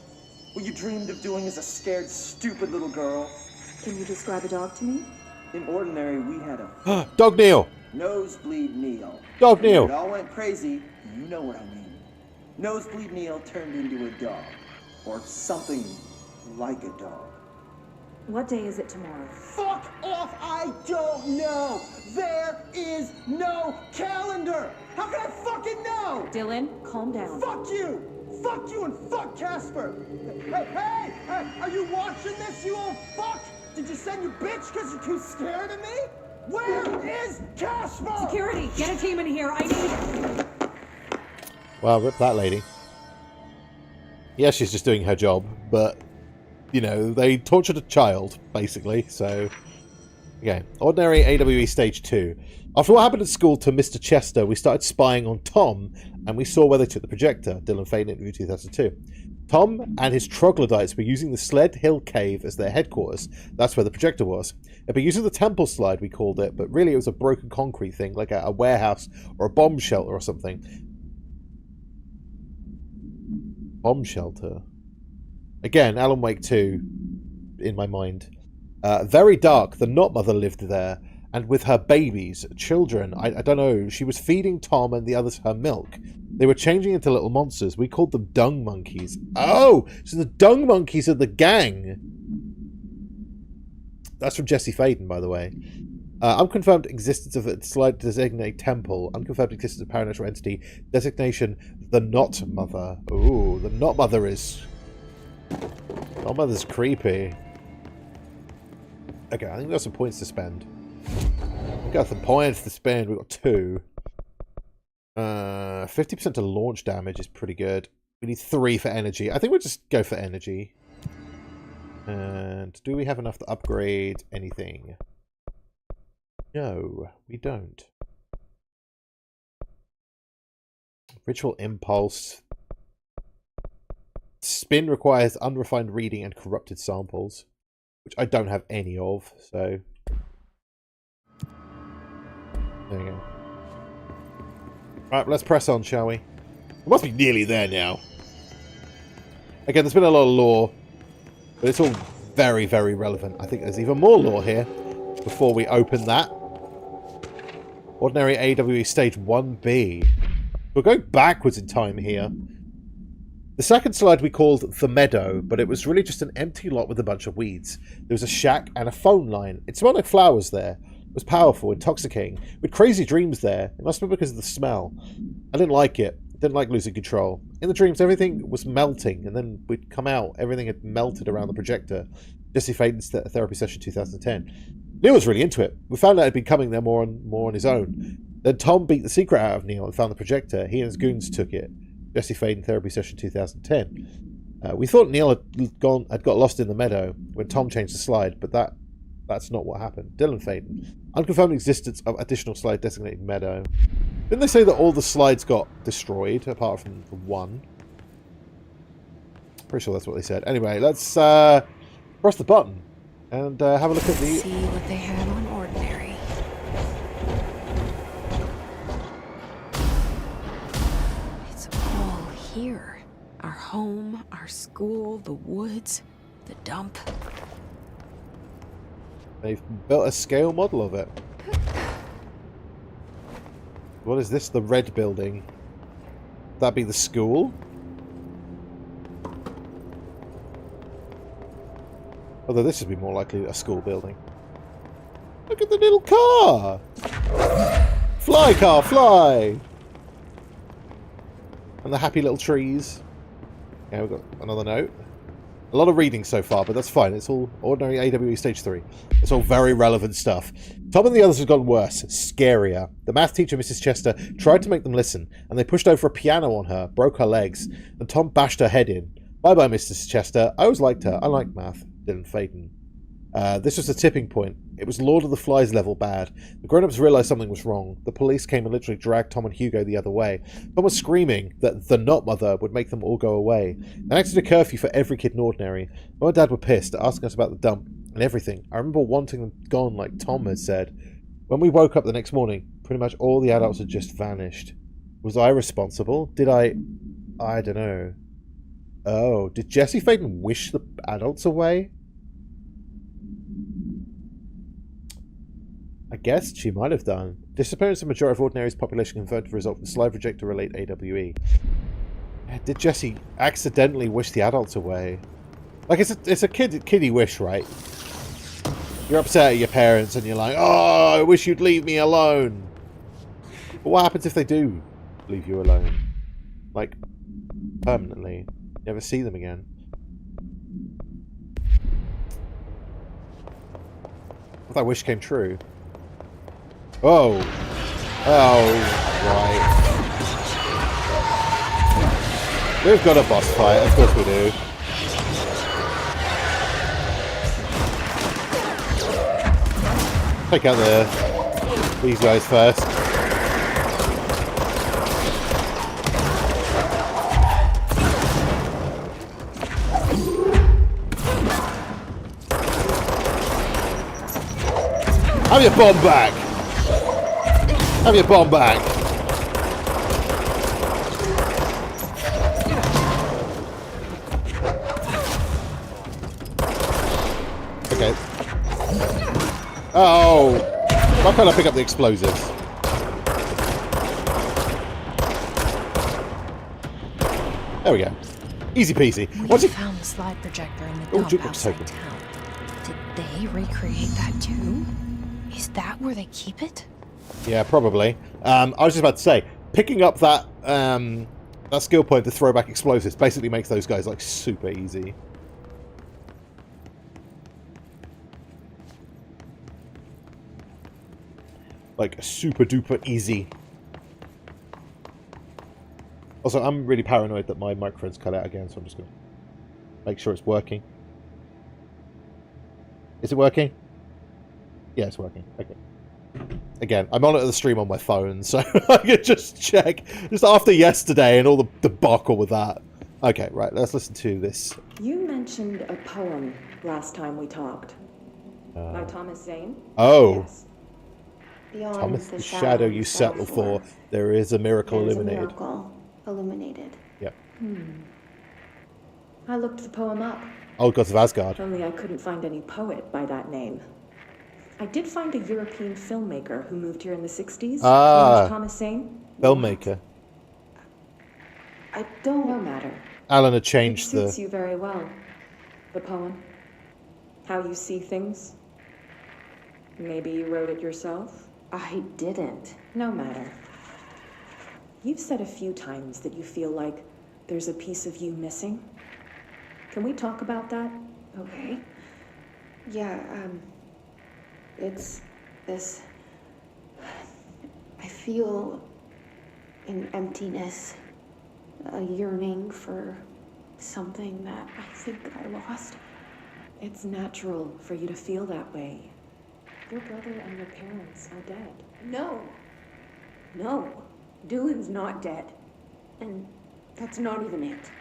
What you dreamed of doing as a scared, stupid little girl? Can you describe a dog to me? In Ordinary, we had a... Dog Neil! Nosebleed Neil. Dog Neil! It all went crazy. You know what I mean. Nosebleed Neil turned into a dog. Or something like a dog. What day is it tomorrow? Fuck off! I don't know! There is no calendar! How can I fucking know? Dylan, calm down. Fuck you! Fuck you and fuck Casper! Hey! Are you watching this, you old fuck? Did you send your bitch because you're too scared of me? Where is Casper? Security, get a team in here. I need... Well, rip that lady. Yeah, she's just doing her job, but... You know, they tortured a child, basically, so... Okay, Ordinary AWE Stage 2. After what happened at school to Mr. Chester, we started spying on Tom, and we saw where they took the projector, Dylan Faden interview 2002. Tom and his troglodytes were using the Sled Hill Cave as their headquarters. That's where the projector was. They'd been using the temple slide, we called it, but really it was a broken concrete thing, like a warehouse or a bomb shelter or something. Bomb shelter? Again, Alan Wake 2, in my mind. Very dark. The Not Mother lived there, and with her babies, children. I don't know. She was feeding Tom and the others her milk. They were changing into little monsters. We called them dung monkeys. Oh, so the dung monkeys are the gang. That's from Jesse Faden, by the way. Unconfirmed existence of a slide designate temple. Unconfirmed existence of paranormal entity. Designation the Not Mother. Ooh, the Not Mother is... Not Mother's creepy. Okay, I think we've got some points to spend. We've got some points to spend. We've got 2. 50% to launch damage is pretty good. We need 3 for energy. I think we'll just go for energy. And do we have enough to upgrade anything? No, we don't. Ritual Impulse. Spin requires unrefined reading and corrupted samples, which I don't have any of, so... There you go. Right, let's press on, shall we? We must be nearly there now. Again, there's been a lot of lore, but it's all very, very relevant. I think there's even more lore here before we open that. Ordinary AWE Stage 1B. We're going backwards in time here. The second slide we called The Meadow, but it was really just an empty lot with a bunch of weeds. There was a shack and a phone line. It smelled like flowers there. was powerful, intoxicating. We had crazy dreams there. It must have been because of the smell. I didn't like it. Didn't like losing control. In the dreams, everything was melting, and then we'd come out. Everything had melted around the projector. Jesse Faden's therapy session 2010. Neil was really into it. We found out he'd been coming there more on his own. Then Tom beat the secret out of Neil and found the projector. He and his goons took it. Jesse Faden therapy session 2010. We thought Neil had got lost in the meadow when Tom changed the slide, but that's not what happened. Dylan Faden. Unconfirmed existence of additional slide designated meadow. Didn't they say that all the slides got destroyed, apart from the one? Pretty sure that's what they said. Anyway, let's press the button and have a look at the... See what they have on ordinary. It's all here. Our home, our school, the woods, the dump. They've built a scale model of it. What is this? The red building. That'd be the school? Although this would be more likely a school building. Look at the little car! Fly, car, fly! And the happy little trees. Yeah, we've got another note. A lot of reading so far, but that's fine. It's all ordinary AWE Stage 3. It's all very relevant stuff. Tom and the others have gotten worse, scarier. The math teacher, Mrs. Chester, tried to make them listen, and they pushed over a piano on her, broke her legs, and Tom bashed her head in. Bye-bye, Mrs. Chester. I always liked her. I like math. Dylan Faden. This was the tipping point. It was Lord of the Flies level bad. The grown-ups realised something was wrong. The police came and literally dragged Tom and Hugo the other way. Tom was screaming that the not mother would make them all go away. They enacted a curfew for every kid in Ordinary. Mum and Dad were pissed, asking us about the dump and everything. I remember wanting them gone, like Tom had said. When we woke up the next morning, pretty much all the adults had just vanished. Was I responsible? Did I don't know. Oh, did Jesse Faden wish the adults away? I guess she might have done. Disappearance of majority of Ordinary's population confirmed to result from slide projector relate AWE. Did Jesse accidentally wish the adults away? Like, it's a kiddie wish, right? You're upset at your parents and you're like, oh, I wish you'd leave me alone. But what happens if they do leave you alone? Like, permanently. You never see them again. If that wish came true. Oh. Oh, right. We've got a boss fight, of course we do. Take out these guys first. Have your bomb back! Have your bomb back! Okay. Oh! Why can't I pick up the explosives? There we go. Easy peasy. We found the slide projector in the dump outside open. town. Did they recreate that too? Is that where they keep it? Yeah, probably. I was just about to say, picking up that that skill point to throw back explosives basically makes those guys like super easy. Like super duper easy. Also, I'm really paranoid that my microphone's cut out again, so I'm just going to make sure it's working. Is it working? Yeah, it's working. Okay. Again, I monitor the stream on my phone, so I can just check. Just after yesterday and all the debacle with that. Okay, right, let's listen to this. You mentioned a poem last time we talked. By Thomas Zane? Oh. Yes. Beyond Thomas, the the shadow you settle for, there is a miracle there's illuminated. A miracle illuminated. Yep. I looked the poem up. Old Gods of Asgard. Only I couldn't find any poet by that name. I did find a European filmmaker who moved here in the 60s. Ah. Thomas Zane. Filmmaker. I don't know matter. Alan had It changed suits you very well. The poem. How you see things. Maybe you wrote it yourself? I didn't. No matter. You've said a few times that you feel like there's a piece of you missing. Can we talk about that? Okay. Yeah, it's this... I feel an emptiness, a yearning for something that I think I lost. It's natural for you to feel that way. Your brother and your parents are dead. No. No. Dylan's not dead. And that's not even it.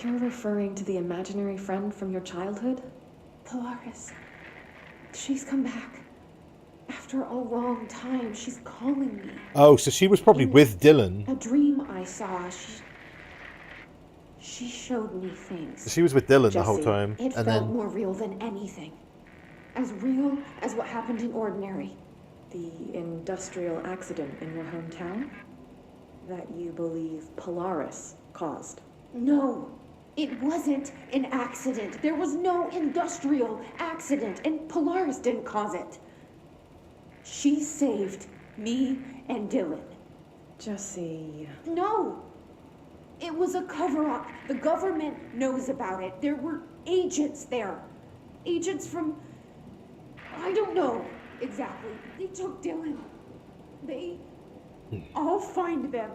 You're referring to the imaginary friend from your childhood? Polaris. She's come back. After a long time, she's calling me. Oh, so she was probably with Dylan. A dream I saw. She showed me things. She was with Dylan Jesse, the whole time. It felt more real than anything. As real as what happened in Ordinary. The industrial accident in your hometown? That you believe Polaris caused? No, it wasn't an accident. There was no industrial accident, and Polaris didn't cause it. She saved me and Dylan. Jesse... No! It was a cover-up. The government knows about it. There were agents there. Agents from... I don't know exactly. They took Dylan. I'll find them.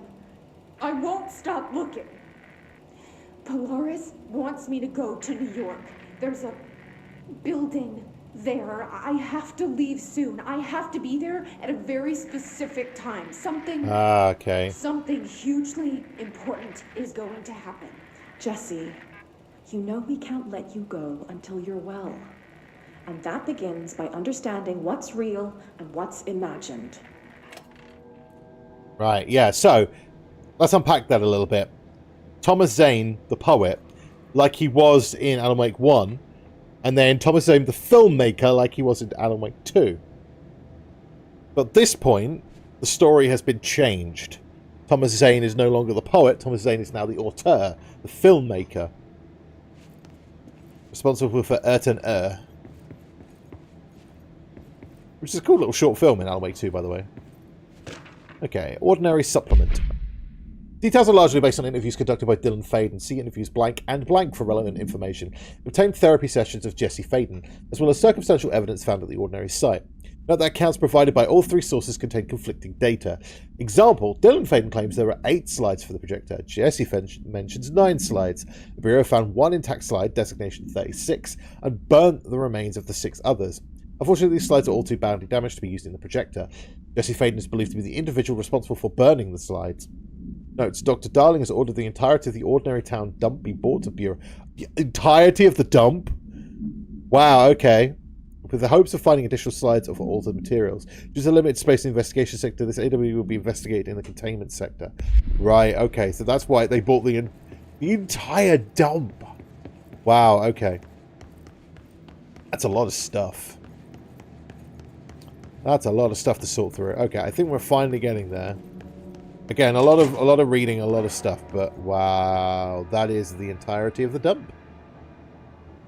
I won't stop looking. Polaris wants me to go to New York. There's a building there. I have to leave soon. I have to be there at a very specific time. Something hugely important is going to happen. Jesse, you know we can't let you go until you're well. And that begins by understanding what's real and what's imagined. Right, yeah, so let's unpack that a little bit. Thomas Zane, the poet, like he was in Alan Wake 1, and then Thomas Zane, the filmmaker, like he was in Alan Wake 2. But at this point, the story has been changed. Thomas Zane is no longer the poet, Thomas Zane is now the auteur, the filmmaker. Responsible for Erten which is a cool little short film in Alan Wake 2, by the way. Okay, Ordinary Supplement. Details are largely based on interviews conducted by Dylan Faden. See interviews blank and blank for relevant information. Obtain therapy sessions of Jesse Faden, as well as circumstantial evidence found at the Ordinary site. Note that accounts provided by all three sources contain conflicting data. Example, Dylan Faden claims there are 8 slides for the projector. Jesse mentions 9 slides. The Bureau found 1 intact slide, designation 36, and burnt the remains of the 6 others. Unfortunately, these slides are all too badly damaged to be used in the projector. Jesse Faden is believed to be the individual responsible for burning the slides. Notes, Dr. Darling has ordered the entirety of the Ordinary Town dump be brought to Bureau. The entirety of the dump? Wow, okay. With the hopes of finding additional slides of altered materials. Due to a limited space in the investigation sector, this AW will be investigated in the containment sector. Right, okay, so that's why they bought the entire dump. Wow, okay. That's a lot of stuff. That's a lot of stuff to sort through. Okay, I think we're finally getting there. Again, a lot of reading, a lot of stuff, but wow, that is the entirety of the dump.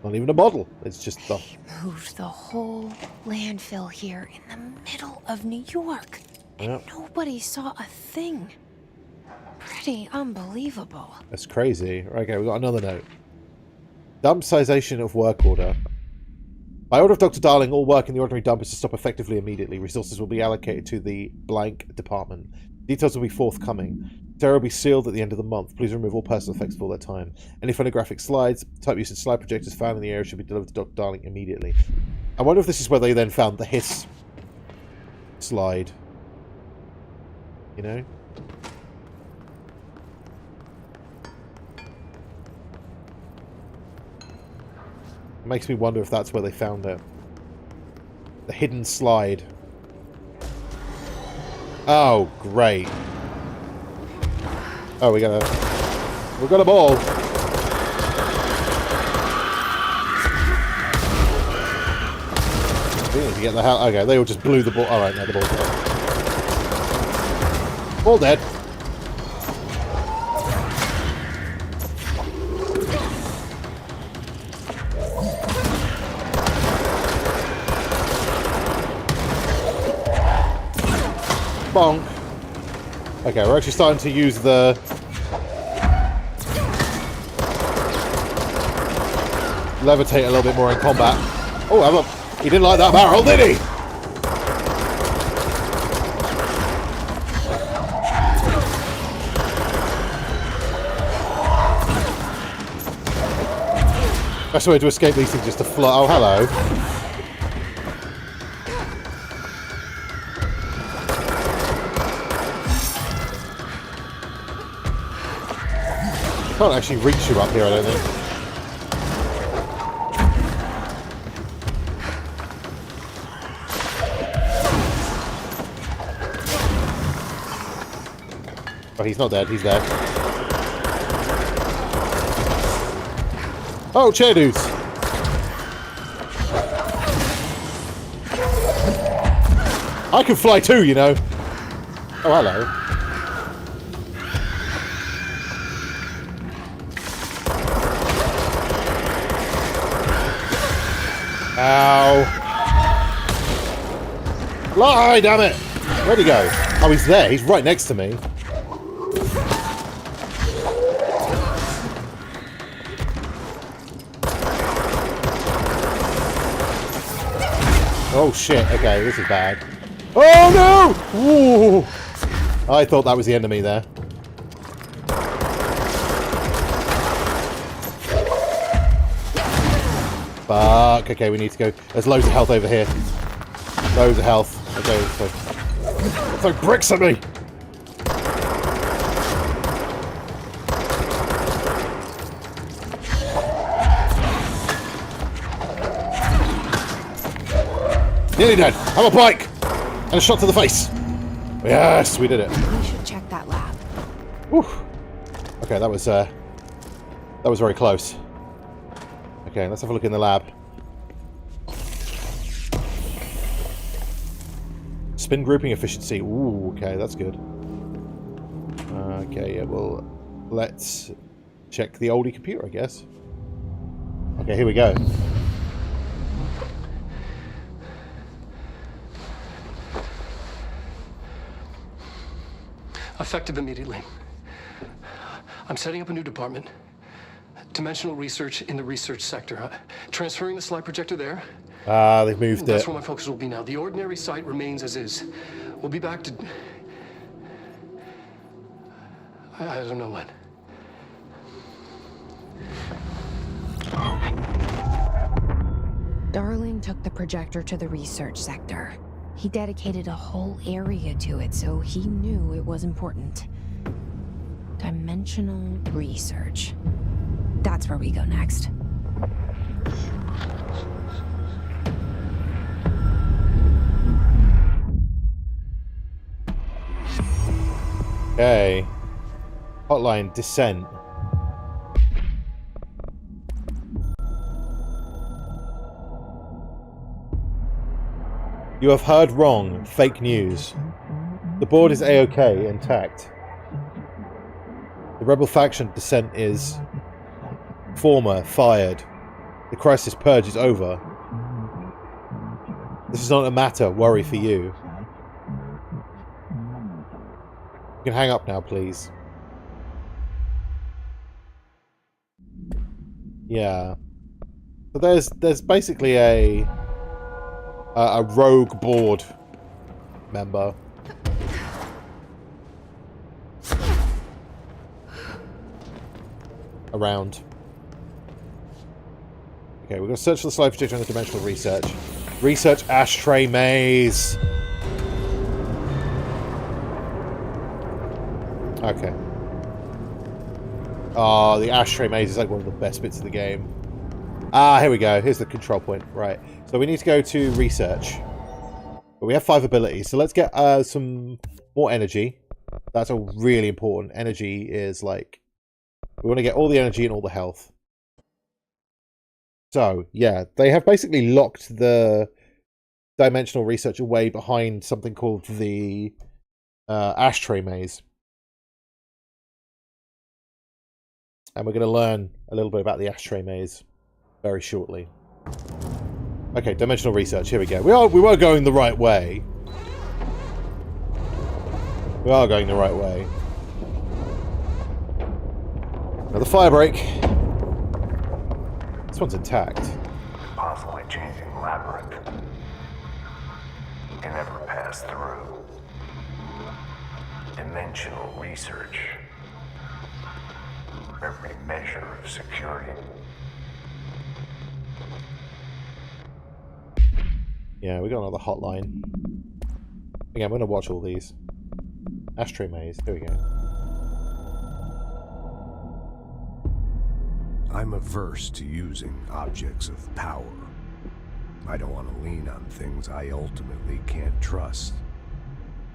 Not even a model. It's just the... They moved the whole landfill here in the middle of New York, and nobody saw a thing. Pretty unbelievable. That's crazy. Okay, we've got another note. Dump sization of work order. By order of Dr. Darling, all work in the Ordinary dump is to stop effectively immediately. Resources will be allocated to the blank department. Details will be forthcoming. Terror will be sealed at the end of the month. Please remove all personal effects for all their time. Any photographic slides, type usage slide projectors found in the area should be delivered to Dr. Darling immediately. I wonder if this is where they then found the hiss slide. You know? It makes me wonder if that's where they found it. The hidden slide. Oh, great. Oh, we got a ball. We need to get the hell... Okay, they all just blew the ball. Alright, now the ball's dead. Ball dead. Bonk. Okay, we're actually starting to use the... levitate a little bit more in combat. Oh, he didn't like that barrel, did he? Best way to escape these things is to fly. Oh, hello. Can't actually reach you up here, I don't think. Oh, he's not dead. He's dead. Oh, chair dudes! I can fly too, you know. Oh, hello. Ow. Fly, damn it! Where'd he go? Oh, he's there. He's right next to me. Oh shit, okay, this is bad. Oh no! Ooh. I thought that was the enemy there. Fuck, okay, we need to go. There's loads of health over here. Loads of health. Okay, so throw bricks at me! Nearly dead. Have a bike! And a shot to the face. Yes, we did it. We should check that lab. Whew. Okay, that was very close. Okay, let's have a look in the lab. Spin grouping efficiency. Ooh, okay, that's good. Okay, yeah, well, let's check the oldie computer, I guess. Okay, here we go. Effective immediately. I'm setting up a new department. Dimensional research in the research sector. Transferring the slide projector there. Ah, they've moved That's it. where my focus will be now. The ordinary site remains as is. We'll be back to... I don't know when. Darling took the projector to the research sector. He dedicated a whole area to it, so he knew it was important. Dimensional research. That's where we go next. Okay. Hotline Descent. You have heard wrong. Fake news. The board is A-OK, intact. The rebel faction Descent is... Former, fired. The crisis purge is over. This is not a matter, worry for you. You can hang up now, please. Yeah. So there's basically a rogue board member. Around. Okay, we're going to search for the slide projector and the dimensional research. Research ashtray maze. Okay. Oh, the ashtray maze is like one of the best bits of the game. Ah, here we go. Here's the control point. Right. So we need to go to research. But we have 5 abilities. So let's get some more energy. That's all really important. Energy is like... We want to get all the energy and all the health. So, yeah. They have basically locked the dimensional research away behind something called the ashtray maze. And we're going to learn a little bit about the ashtray maze very shortly. Okay, dimensional research. Here we go. We were going the right way. We are going the right way. Now the firebreak. This one's intact. Possibly changing labyrinth. Can never pass through. Dimensional research. Every measure of security. Yeah, we got another hotline. Again, I'm going to watch all these. Ashtray maze. Here we go. I'm averse to using objects of power. I don't want to lean on things I ultimately can't trust.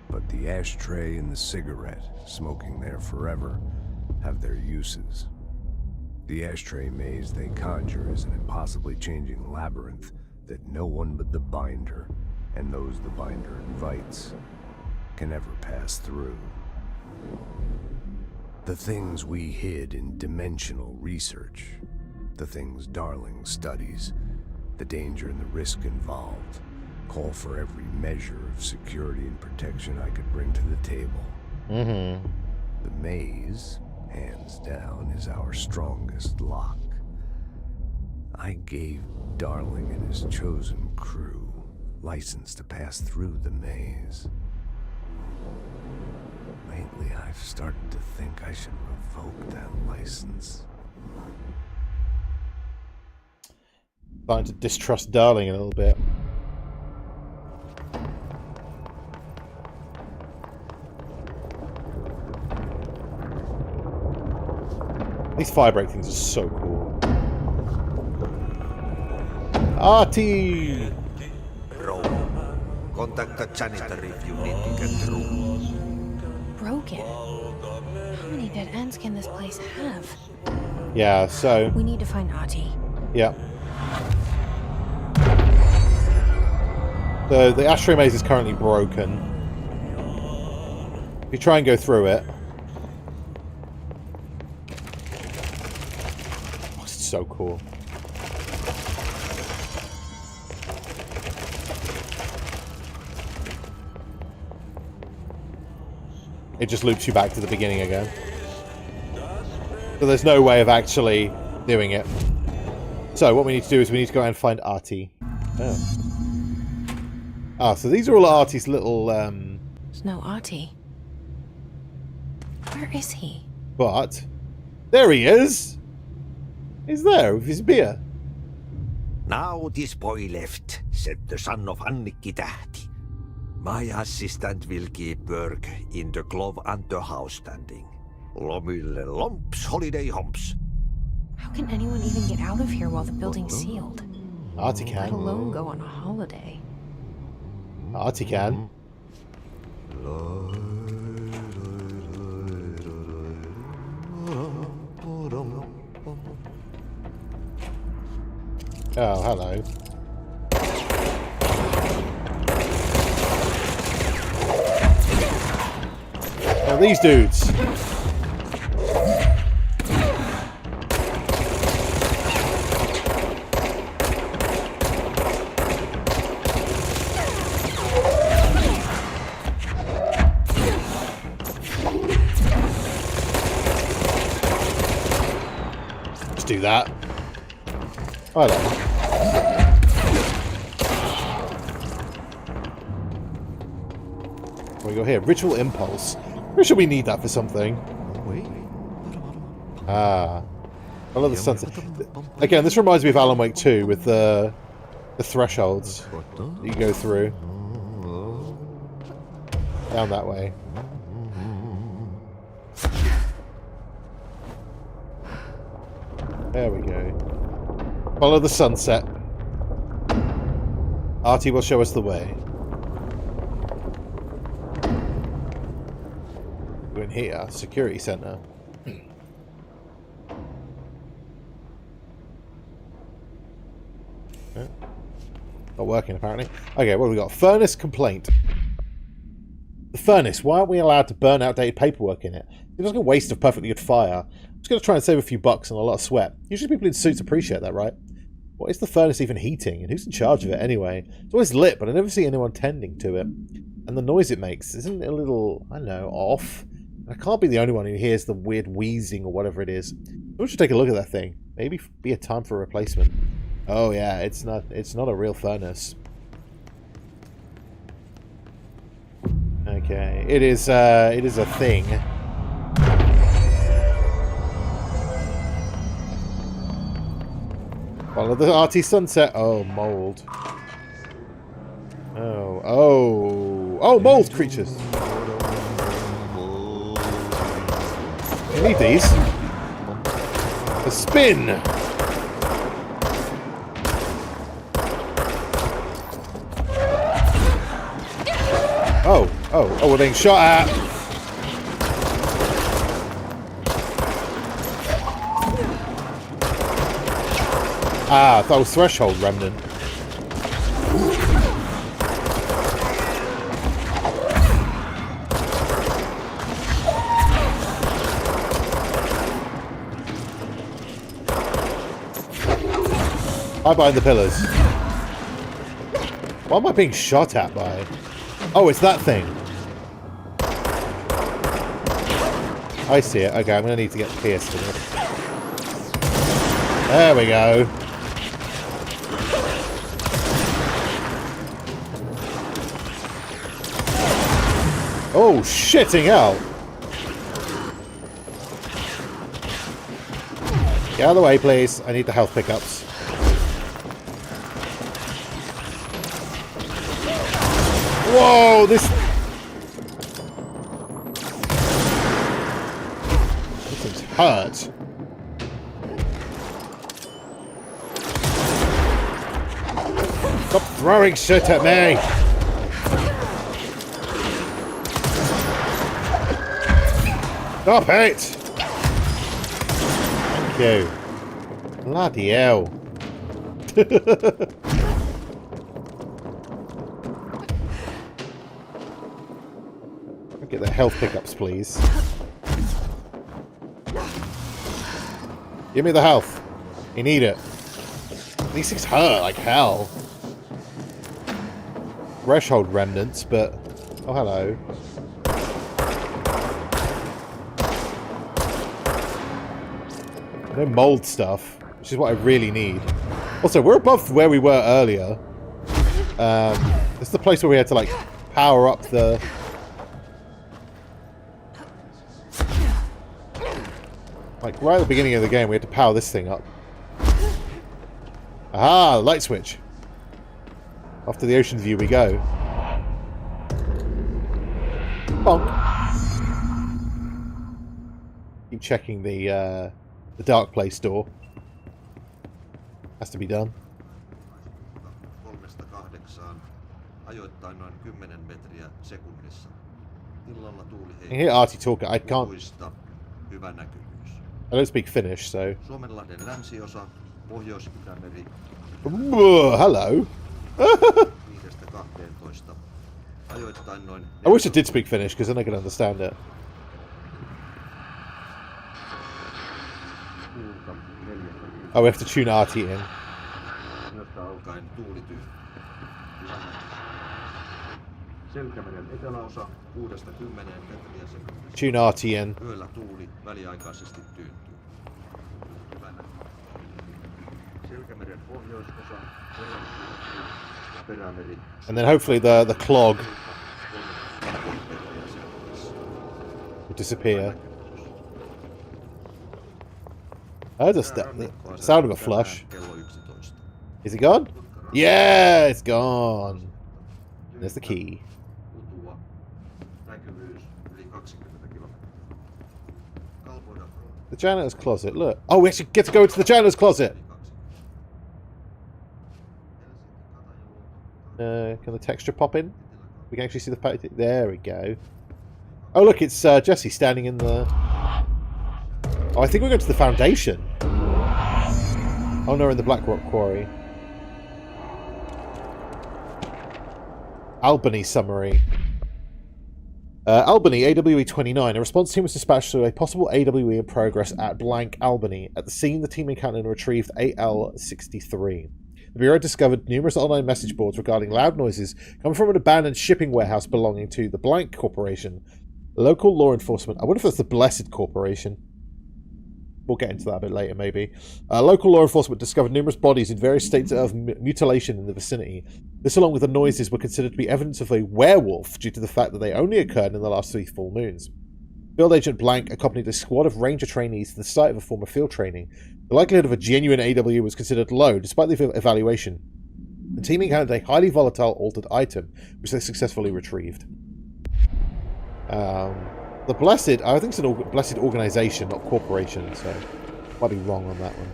But the ashtray and the cigarette, smoking there forever, have their uses. The ashtray maze they conjure is an impossibly changing labyrinth that no one but the binder, and those the binder invites, can ever pass through. The things we hid in dimensional research, the things Darling studies, the danger and the risk involved, call for every measure of security and protection I could bring to the table. Mm-hmm. The maze, hands down, is our strongest lock. I gave Darling and his chosen crew license to pass through the maze. Lately, I've started to think I should revoke that license. Starting to distrust Darling a little bit. These firebreak things are so cool. Artie! Contact the janitor if you need to get through. Broken. How many dead ends can this place have? Yeah, so... We need to find Ahti. Yeah. The ashtray maze is currently broken. If you try and go through it... Oh, it's so cool. It just loops you back to the beginning again. So there's no way of actually doing it. So what we need to do is we need to go and find Ahti. Oh. Ah, so these are all Artie's little, There's no Ahti. Where is he? But... There he is! He's there with his beer. Now this boy left, said the son of Annikki Tähti. My assistant will keep work in the glove and the house standing. Lomille lomps, holiday humps. How can anyone even get out of here while the building's sealed? Ahti Let can. alone go on a holiday. Ahti can. Oh, hello. Oh, these dudes. Let's do that. I like it. What we got here? Ritual impulse. Or should we need that for something? Ah. I love the sunset. Again, this reminds me of Alan Wake 2 with the thresholds that you go through. Down that way. There we go. Follow the sunset. Ahti will show us the way. We're in here, security center. Okay. Not working apparently. Okay, what have we got? Furnace complaint. The furnace. Why aren't we allowed to burn outdated paperwork in it? It looks like a waste of perfectly good fire. I'm just going to try and save a few bucks and a lot of sweat. Usually people in suits appreciate that, right? What is the furnace even heating? And who's in charge of it anyway? It's always lit, but I never see anyone tending to it. And the noise it makes, isn't it a little, I don't know, off? I can't be the only one who hears the weird wheezing or whatever it is. We should take a look at that thing. Maybe be a time for a replacement. Oh yeah, it's not a real furnace. Okay, it is a thing. Follow the arty sunset. Oh, mold. Oh, mold creatures. You need these. A spin. Oh, we're being shot at. Ah, that was Threshold Remnant. Hi behind the pillars. What am I being shot at by? Oh, it's that thing. I see it. Okay, I'm going to need to get pierced in it. There we go. Oh, shitting hell. Get out of the way, please. I need the health pickups. Whoa, this thing's hurt. Stop throwing shit at me. Stop it. Thank you. Bloody hell. Get the health pickups, please. Give me the health. You need it. These things hurt like hell. Threshold remnants, but... Oh, hello. No mold stuff, which is what I really need. Also, we're above where we were earlier. This is the place where we had to, like, power up the... Like, right at the beginning of the game, we had to power this thing up. Aha! Light switch. Off to the ocean view we go. Bonk. Keep checking the dark place door. Has to be done. I hear Artie talk. I can't... I don't speak Finnish, so... Hello. I wish I did speak Finnish, because then I could understand it. Oh, we have to tune Artie in. Tune Artie in. And then hopefully the clog will disappear. I heard the sound of a flush. Is it gone? Yeah, it's gone. There's the key. The janitor's closet, look. Oh, we actually get to go into the janitor's closet! Can the texture pop in? We can actually see the... There we go. Oh, look, it's Jesse standing in the... Oh, I think we're going to the Foundation. Oh, no, we're in the Black Rock Quarry. Albany summary. Albany, AWE 29. A response team was dispatched to a possible AWE in progress at blank Albany. At the scene, the team encountered and retrieved AL-63. The Bureau discovered numerous online message boards regarding loud noises coming from an abandoned shipping warehouse belonging to the Blank Corporation. Local law enforcement... I wonder if that's the Blessed Corporation. We'll get into that a bit later, maybe. Local law enforcement discovered numerous bodies in various states of mutilation in the vicinity. This, along with the noises, were considered to be evidence of a werewolf due to the fact that they only occurred in the last 3 full moons. Field Agent Blank accompanied a squad of ranger trainees to the site of a former field training. The likelihood of a genuine AW was considered low, despite the evaluation. The team encountered a highly volatile altered item, which they successfully retrieved. The Blessed, I think it's a Blessed organization, not corporation, so might be wrong on that one.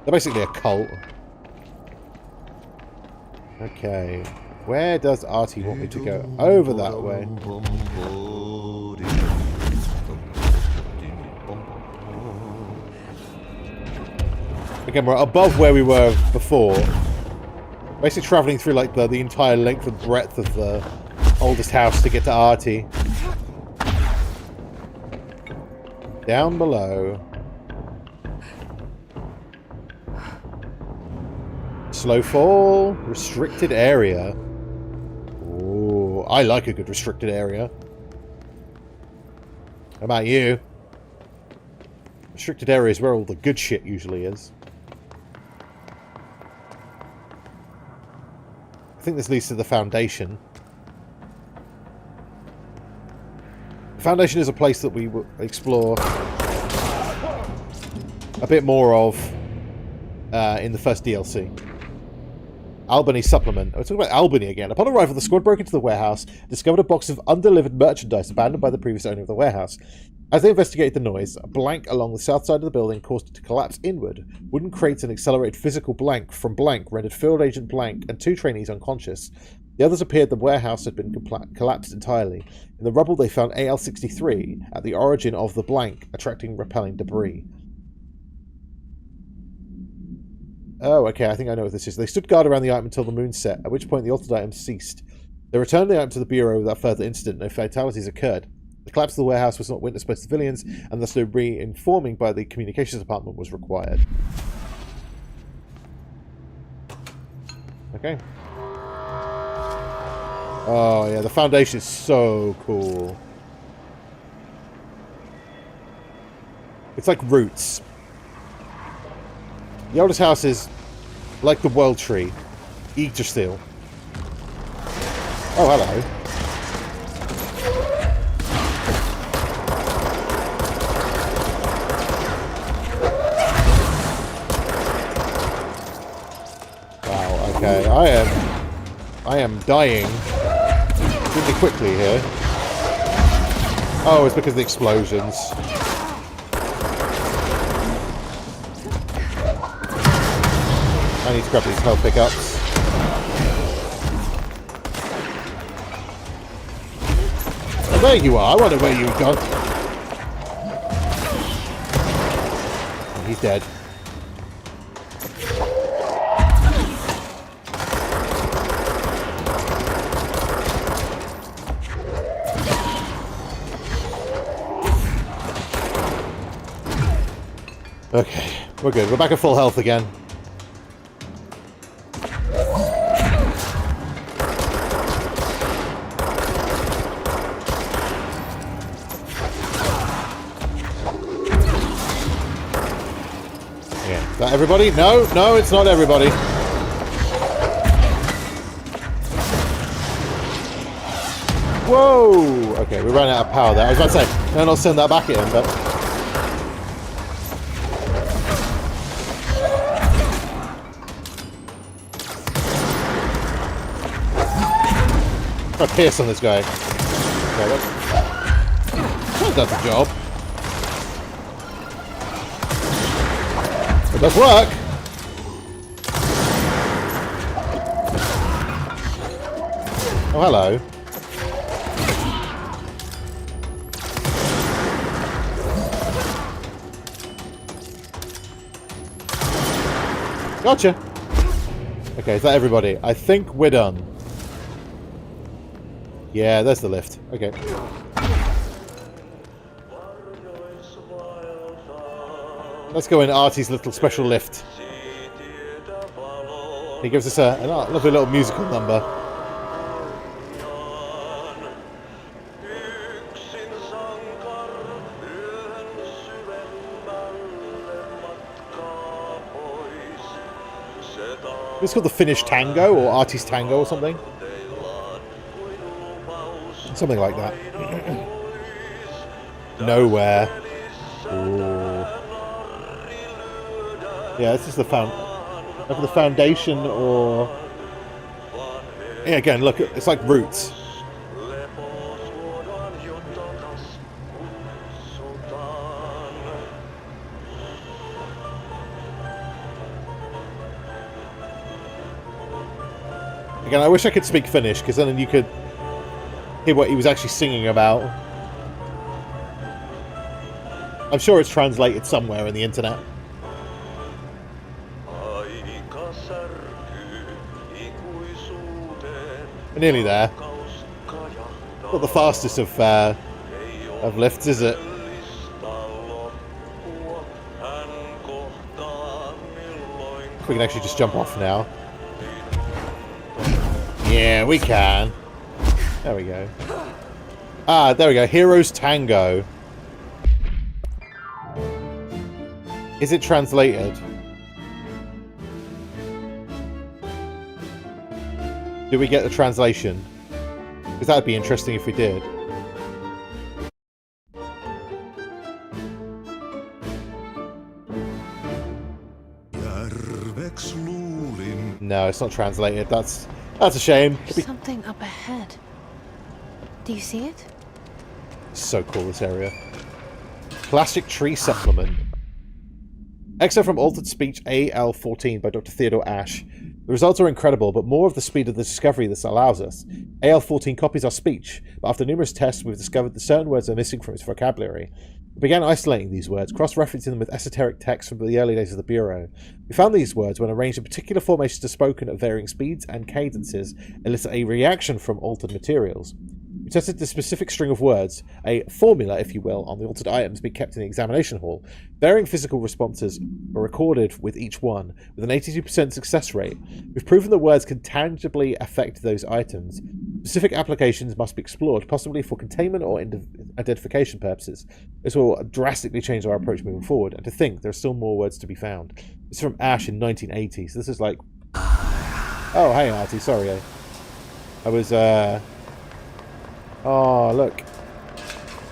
They're basically a cult. Okay, where does Artie want me to go? Over that way. Again, we're above where we were before. Basically travelling through like the entire length and breadth of the oldest house to get to Artie. Down below. Slow fall. Restricted area. Ooh, I like a good restricted area. How about you? Restricted area is where all the good shit usually is. I think this leads to the Foundation. The Foundation is a place that we will explore a bit more of in the first DLC. Albany Supplement. We're talking about Albany again. Upon arrival, the squad broke into the warehouse, discovered a box of undelivered merchandise abandoned by the previous owner of the warehouse. As they investigated the noise, a blank along the south side of the building caused it to collapse inward. Wooden crates and accelerated physical blank from blank rendered Field Agent Blank and 2 trainees unconscious. The others appeared the warehouse had been collapsed entirely. In the rubble, they found AL-63 at the origin of the blank, attracting repelling debris. Oh, okay, I think I know what this is. They stood guard around the item until the moon set, at which point the altered item ceased. They returned the item to the Bureau without further incident. No fatalities occurred. The collapse of the warehouse was not witnessed by civilians, and thus no re-informing by the communications department was required. Okay. Oh, yeah, the Foundation is so cool. It's like Roots. The oldest house is like the World Tree. Yggdrasil. Oh, hello. Wow, okay. I am dying really quickly here. Oh, it's because of the explosions. I need to grab these health pickups. Oh, there you are. I wonder where you've gone. Oh, he's dead. Okay, we're good. We're back at full health again. Is that everybody? No, no, it's not everybody. Whoa! Okay, we ran out of power there. I was about to say, no, I'll send that back at him, but... Try to pierce on this guy. Okay, that does the job. It does work. Oh, hello. Gotcha. Okay, is that everybody? I think we're done. Yeah, there's the lift. Okay. Let's go in Artie's little special lift. He gives us a lovely little musical number. It's called the Finnish Tango or Artie's Tango or something. Something like that. Nowhere. Ooh. Yeah, this is the foundation, or yeah, again, look, it's like Roots. Again, I wish I could speak Finnish, because then you could hear what he was actually singing about. I'm sure it's translated somewhere in the internet. We're nearly there. Not the fastest of lifts, is it? We can actually just jump off now. Yeah, we can. There we go. Ah, there we go. Heroes Tango. Is it translated? Do we get the translation? Because that would be interesting if we did. No, it's not translated. That's a shame. There's something up ahead. Do you see it? So cool, this area. Classic Tree Supplement. Excerpt from Altered Speech AL14 by Dr. Theodore Ash. The results are incredible, but more of the speed of the discovery this allows us. AL14 copies our speech, but after numerous tests we've discovered that certain words are missing from its vocabulary. We began isolating these words, cross-referencing them with esoteric texts from the early days of the Bureau. We found these words, when arranged in particular formations spoken at varying speeds and cadences, elicit a reaction from altered materials. We tested the specific string of words, a formula, if you will, on the altered items being kept in the examination hall. Varying physical responses were recorded with each one, with an 82% success rate. We've proven that words can tangibly affect those items. Specific applications must be explored, possibly for containment or identification purposes. This will drastically change our approach moving forward, and to think there are still more words to be found. This is from Ash in 1980, so this is like... Oh, hey Artie, sorry. I was, Oh, look.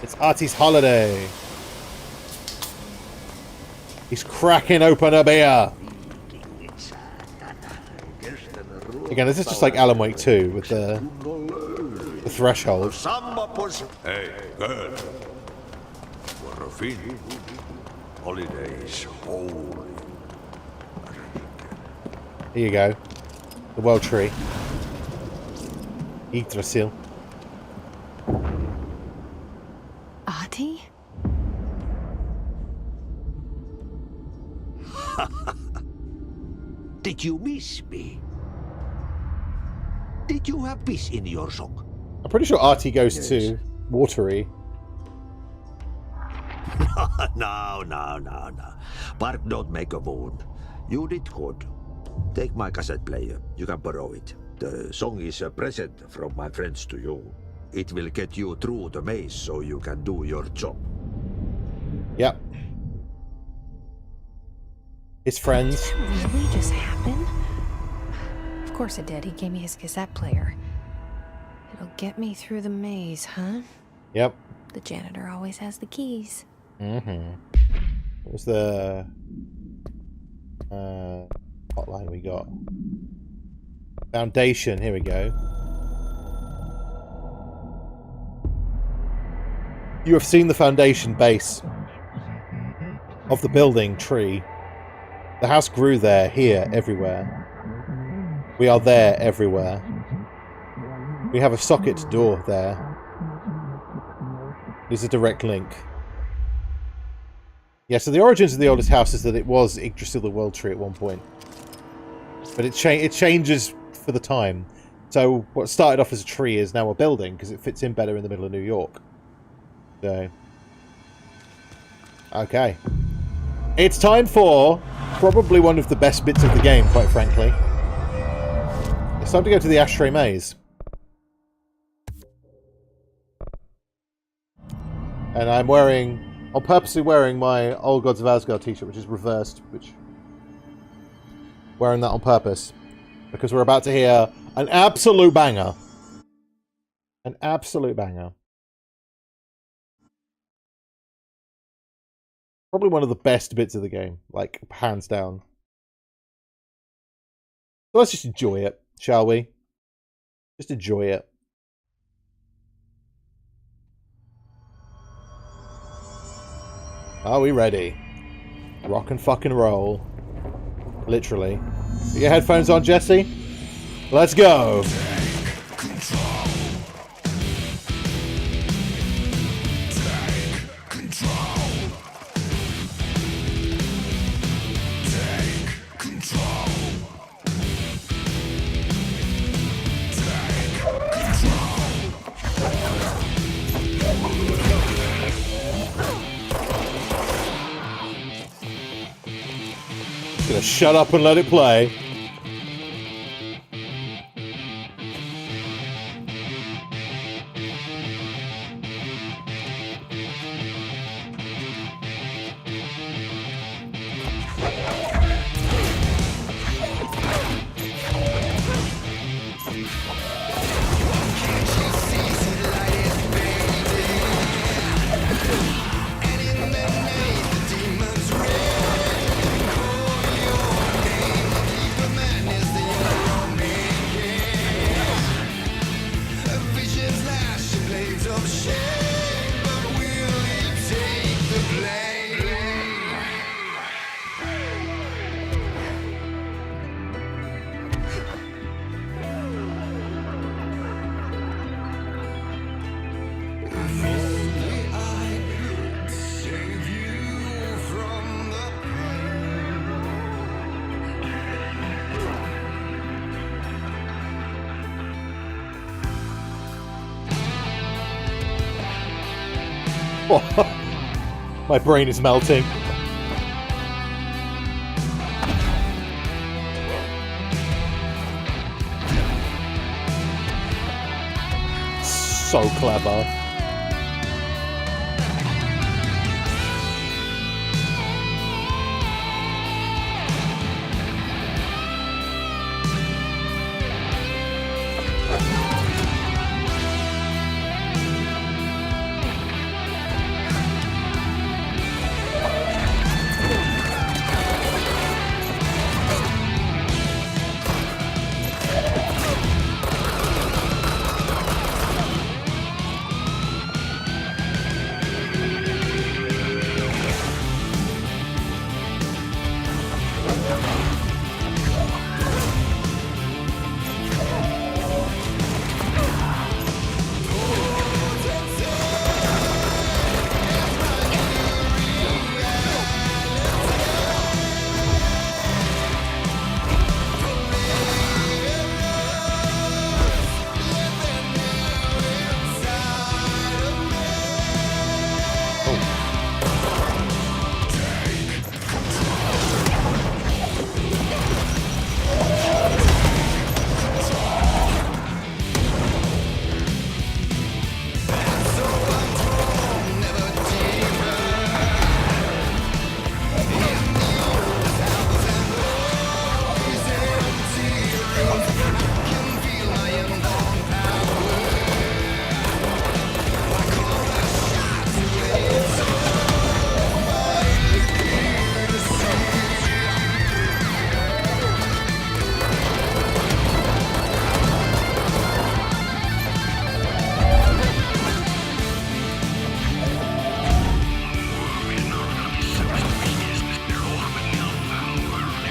It's Artie's holiday. He's cracking open a beer. Again, this is just like Alan Wake 2 with the threshold. Hey, girl. What a feeling. Holidays, holy. Here you go. The world tree. Yggdrasil. Artie? Did you miss me? Did you have peace in your song? I'm pretty sure Artie goes to Watery. No. Bark don't make a wound. You did good. Take my cassette player. You can borrow it. The song is a present from my friends to you. It will get you through the maze so you can do your job. Yep. His friends. Did that really just happen? Of course it did. He gave me his cassette player. It'll get me through the maze, huh? Yep. The janitor always has the keys. Mm-hmm. What was the hotline we got? Foundation. Here we go. You have seen the foundation base of the building tree. The house grew there, here, everywhere. We are there, everywhere. We have a socket door there. There's a direct link. Yeah, so the origins of the oldest house is that it was Yggdrasil the World Tree at one point. But it changes for the time. So what started off as a tree is now a building because it fits in better in the middle of New York. So, okay. It's time for probably one of the best bits of the game, quite frankly. It's time to go to the Ashtray Maze. And I'm purposely wearing my Old Gods of Asgard t-shirt, which is reversed, wearing that on purpose. Because we're about to hear an absolute banger. An absolute banger. Probably one of the best bits of the game, like, hands down. So let's just enjoy it, shall we? Just enjoy it. Are we ready? Rock and fucking roll. Literally. Get your headphones on, Jesse? Let's go! Gonna shut up and let it play. My brain is melting. So clever.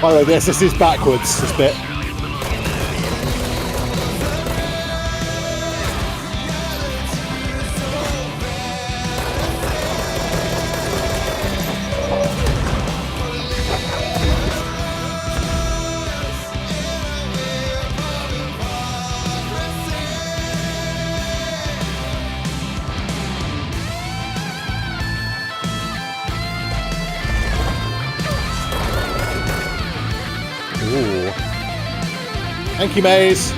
By the way, this is backwards, this bit. Thank you, Maze.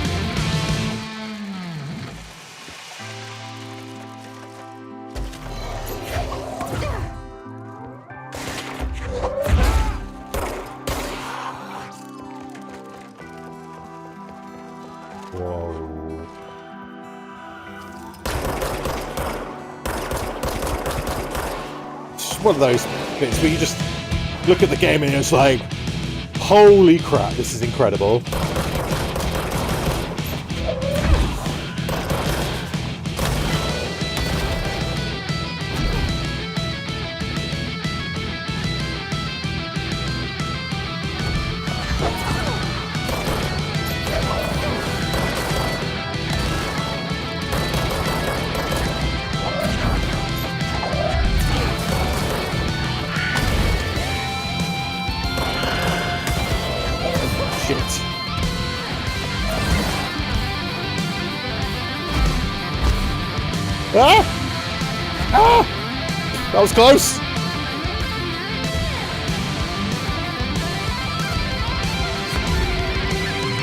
Whoa. It's one of those bits where you just look at the game and it's like, holy crap, this is incredible. Ah! Ah! That was close!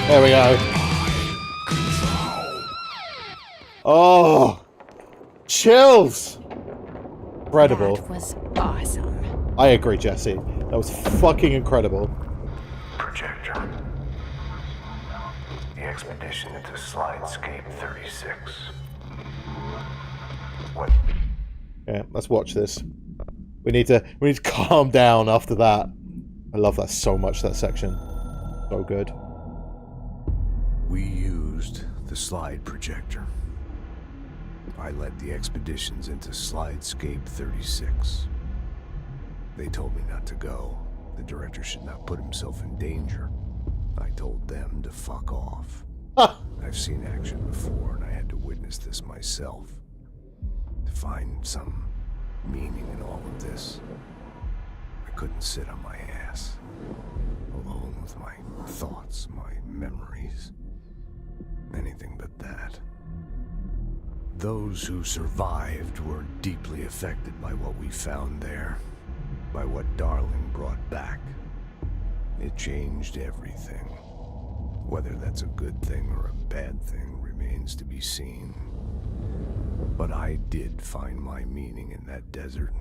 There we go. Oh! Chills! Incredible. That was awesome. I agree, Jesse. That was fucking incredible. Projector. The expedition into Slidescape 36. What? Yeah, let's watch this. We need to calm down after that. I love that so much, that section. So good. We used the slide projector. I led the expeditions into Slidescape 36. They told me not to go. The director should not put himself in danger. I told them to fuck off. I've seen action before, and I had to witness this myself. To find some meaning in all of this, I couldn't sit on my ass, alone with my thoughts, my memories. Anything but that. Those who survived were deeply affected by what we found there, by what Darling brought back. It changed everything. Whether that's a good thing or a bad thing remains to be seen. But I did find my meaning in that desert.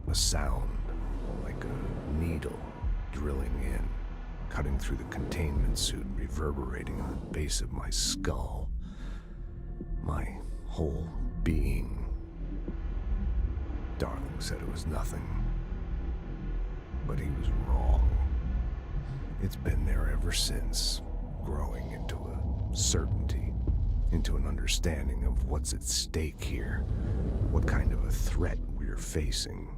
A sound, like a needle drilling in, cutting through the containment suit, reverberating on the base of my skull. My whole being. Darling said it was nothing, but he was wrong. It's been there ever since, growing into a certainty, into an understanding of what's at stake here, what kind of a threat we're facing,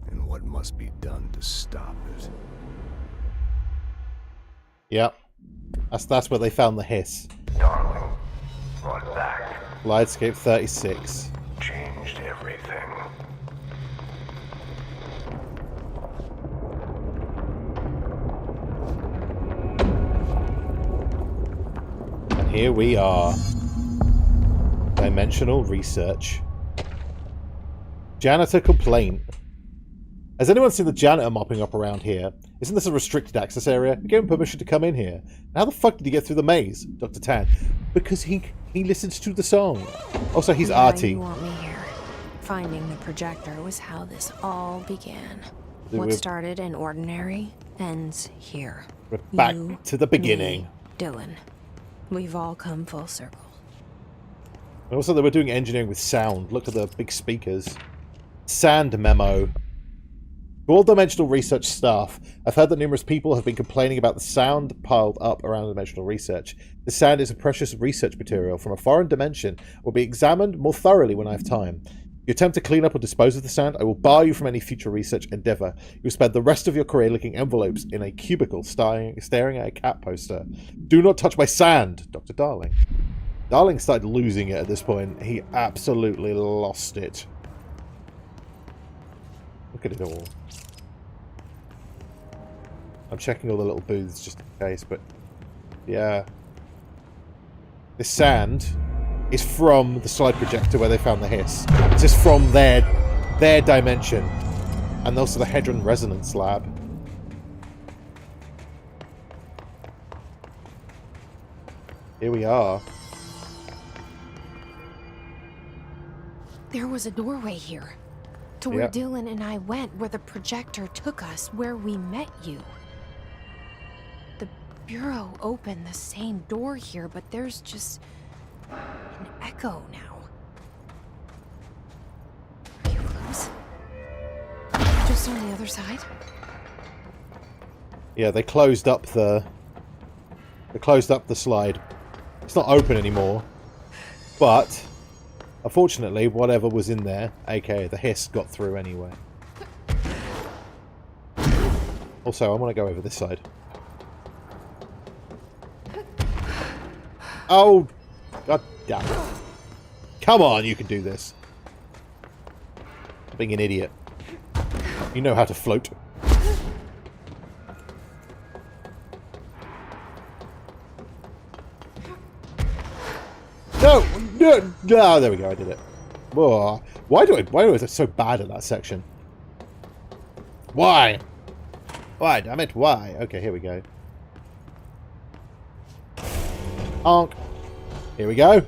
and what must be done to stop it. Yep. That's where they found the hiss. Darling, brought back. Slidescape 36. Changed everything. And here we are. Dimensional research. Janitor complaint. Has anyone seen the janitor mopping up around here? Isn't this a restricted access area? I gave him permission to come in here. How the fuck did he get through the maze, Dr. Tan? Because he listens to the song. Also, he's arty. You want me here. Finding the projector was how this all began. What We're started in ordinary ends here. back You, to the beginning. me, Dylan. We've all come full circle. And also, they were doing engineering with sound. Look at the big speakers. Sand memo. To all dimensional research staff, I've heard that numerous people have been complaining about the sound piled up around dimensional research. The sand is a precious research material from a foreign dimension. It will be examined more thoroughly when I have time. If you attempt to clean up or dispose of the sand, I will bar you from any future research endeavor. You will spend the rest of your career licking envelopes in a cubicle, staring at a cat poster. Do not touch my sand, Dr. Darling. Darling started losing it at this point. He absolutely lost it. Look at it all. I'm checking all the little booths just in case, but yeah. This sand is from the slide projector where they found the hiss. It's just from their dimension. And also the Hedron Resonance Lab. Here we are. There was a doorway here. To where Dylan and I went, where the projector took us, where we met you. The Bureau opened the same door here, but there's just an echo now. Are you close? Just on the other side? Yeah, they closed up the slide. It's not open anymore. But unfortunately, whatever was in there, aka the hiss, got through anyway. Also, I want to go over this side. Oh, god damn it. Come on, you can do this. Being an idiot. You know how to float. No! No! No! There we go, I did it. Whoa. Why do I so bad at that section? Why? Why? Damn it, why? Okay, here we go. Honk. Here we go.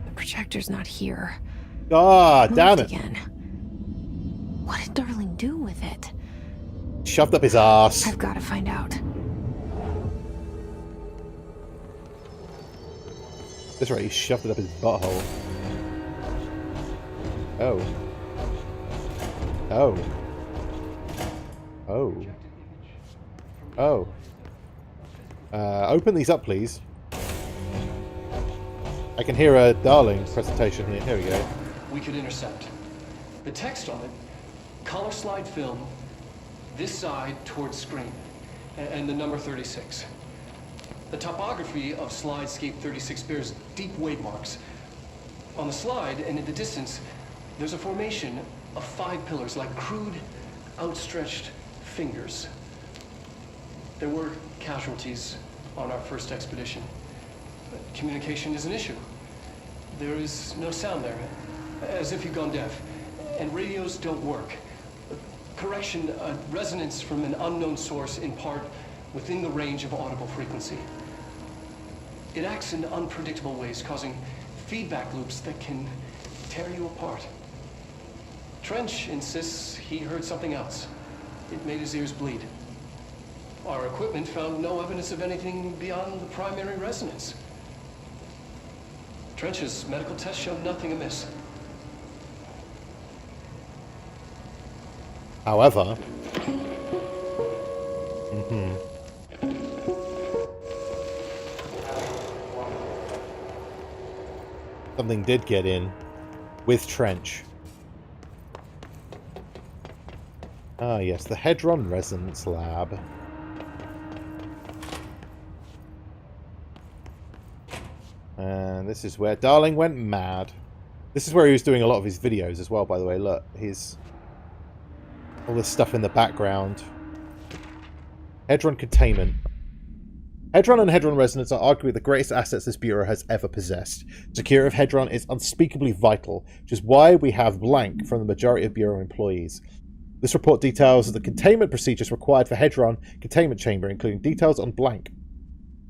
The projector's not here. Ah, damn it. Again. What did Darling do with it? Shoved up his ass. I've got to find out. That's right, he shoved it up his butthole. Oh. Oh. Oh. Oh. Open these up, please. I can hear a Darling presentation here. Here we go. We could intercept. The text on it, color slide film, this side towards screen, and the number 36. The topography of slidescape 36 bears deep wave marks. On the slide and in the distance, there's a formation of 5 pillars like crude, outstretched fingers. There were casualties on our first expedition. But communication is an issue. There is no sound there, as if you've gone deaf. And radios don't work. Correction, a resonance from an unknown source in part within the range of audible frequency. It acts in unpredictable ways, causing feedback loops that can tear you apart. Trench insists he heard something else. It made his ears bleed. Our equipment found no evidence of anything beyond the primary resonance. Trench's medical tests showed nothing amiss. However... something did get in with Trench. Ah, yes, the Hedron Resonance Lab. And this is where Darling went mad. This is where he was doing a lot of his videos as well, by the way. Look, he's... all this stuff in the background. Hedron Containment. Hedron and Hedron Resonance are arguably the greatest assets this Bureau has ever possessed. Security of Hedron is unspeakably vital, which is why we have blank from the majority of Bureau employees. This report details the containment procedures required for Hedron Containment Chamber, including details on blank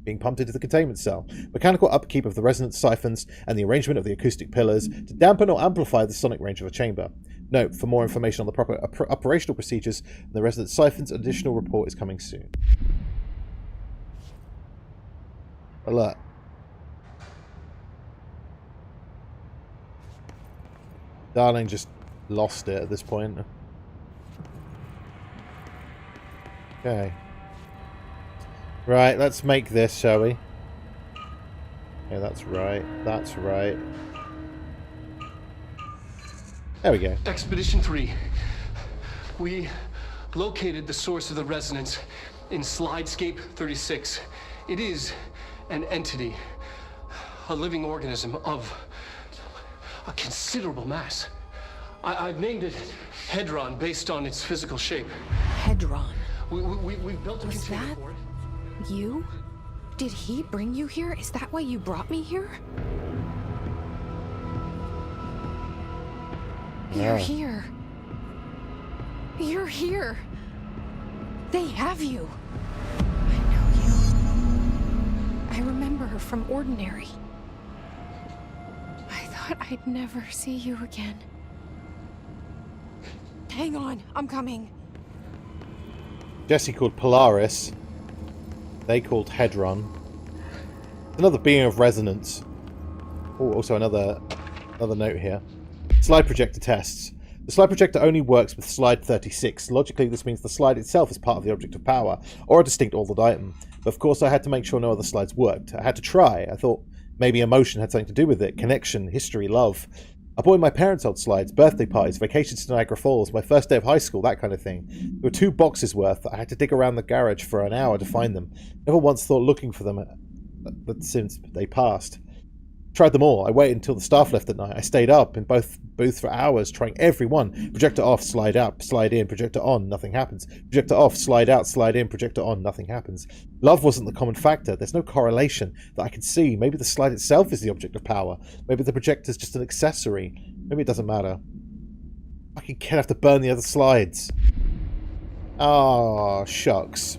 being pumped into the containment cell, mechanical upkeep of the resonance siphons, and the arrangement of the acoustic pillars to dampen or amplify the sonic range of a chamber. Note, for more information on the proper operational procedures and the resonance siphons, an additional report is coming soon. Alert. Darling just lost it at this point. Okay. Right, let's make this, shall we? Yeah, that's right. That's right. There we go. Expedition 3. We located the source of the resonance in Slidescape 36. It is an entity, a living organism of a considerable mass. I've named it Hedron based on its physical shape. Hedron. We've built a Was container that for it. you? Did he bring you here? Is that why you brought me here? You're here. You're here. They have you. I know you. I remember her from Ordinary. I thought I'd never see you again. Hang on, I'm coming. Jesse called Polaris. They called Hedron. Another being of resonance. Oh, also another note here. Slide projector tests. The slide projector only works with slide 36. Logically, this means the slide itself is part of the object of power, or a distinct altered item. But of course, I had to make sure no other slides worked. I had to try. I thought maybe emotion had something to do with it. Connection, history, love. I bought my parents' old slides, birthday parties, vacations to Niagara Falls, my first day of high school, that kind of thing. There were 2 boxes worth. I had to dig around the garage for an hour to find them. Never once thought looking for them, but since they passed. Tried them all. I waited until the staff left at night. I stayed up in both booths for hours, trying every one. Projector off, slide up, slide in, projector on, nothing happens. Projector off, slide out, slide in, projector on, nothing happens. Love wasn't the common factor. There's no correlation that I can see. Maybe the slide itself is the object of power. Maybe the projector's just an accessory. Maybe it doesn't matter. Fucking kid, I have to burn the other slides. Oh, shucks.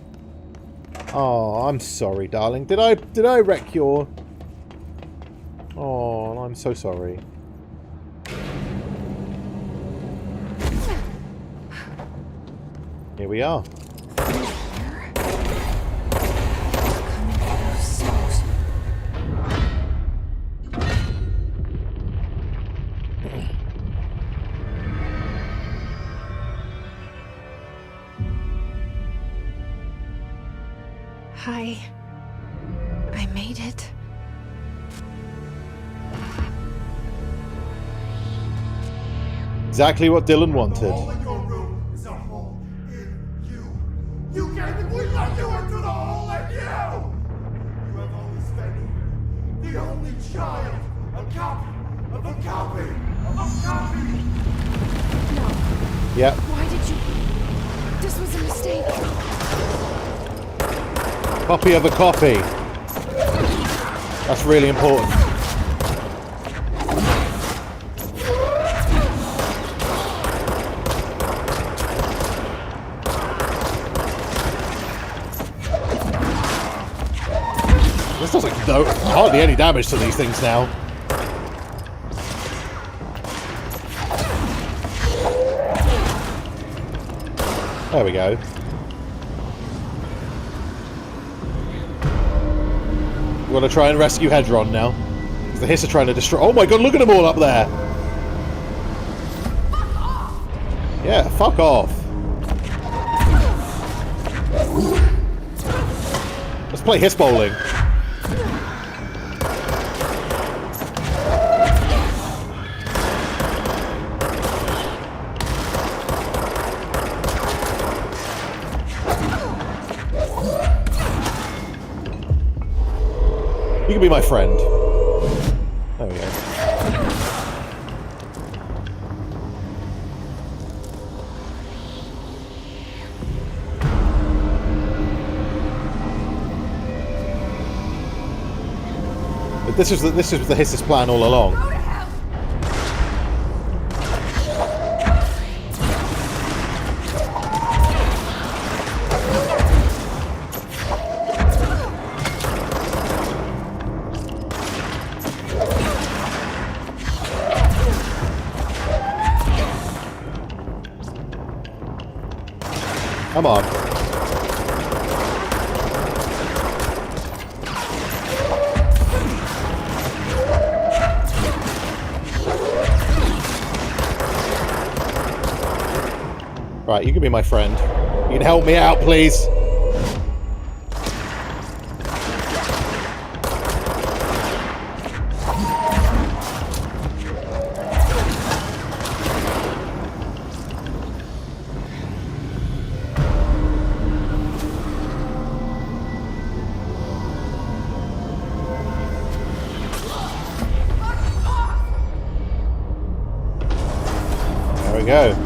Oh, I'm sorry, darling. Did I wreck your... Oh, I'm so sorry. Here we are. Hi. I made it. Exactly what Dylan wanted. All in your room is a hole in you. You gave it, we let you into the hole in you! You have always been here. The only child. A copy of a copy of a copy. No. Yep. Why did you... This was a mistake. Copy of a copy. That's really important. This does like hardly any damage to these things now. There we go. We're gonna try and rescue Hedron now. The Hiss are trying to destroy. Oh my god, look at them all up there! Fuck off! Yeah, fuck off. Let's play Hiss bowling. You can be my friend. There we go. But this was the Hiss's plan all along. Come on. Right, you can be my friend. You can help me out, please. There we go.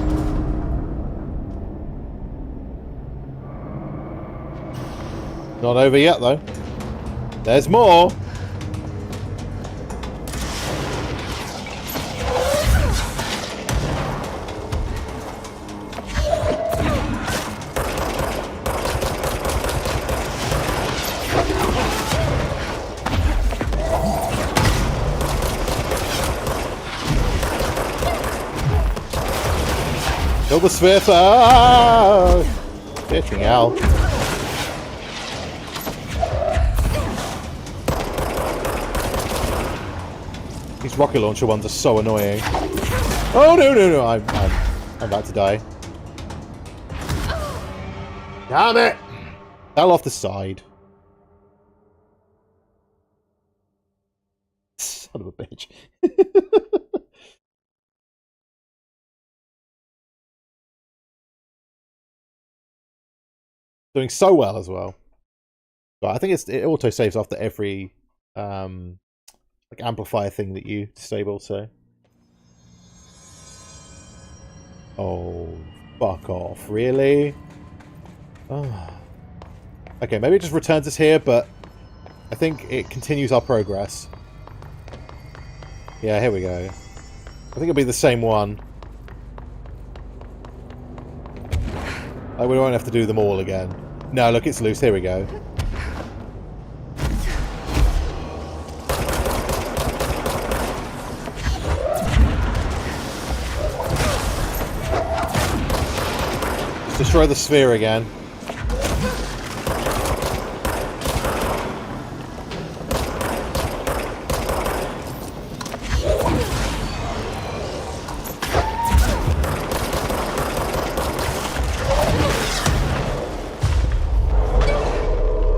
Not over yet, though. There's more. Kill the sphere. Ah! Getting out. These rocket launcher ones are so annoying. Oh no! I'm about to die. Damn it! Fell off the side. Son of a bitch. Doing so well as well. But I think it auto saves after every like amplifier thing that you disable, so. Oh, fuck off. Really? Oh. Okay, maybe it just returns us here, but I think it continues our progress. Yeah, here we go. I think it'll be the same one. Like, we won't have to do them all again. No, look, it's loose. Here we go. Let's destroy the sphere again.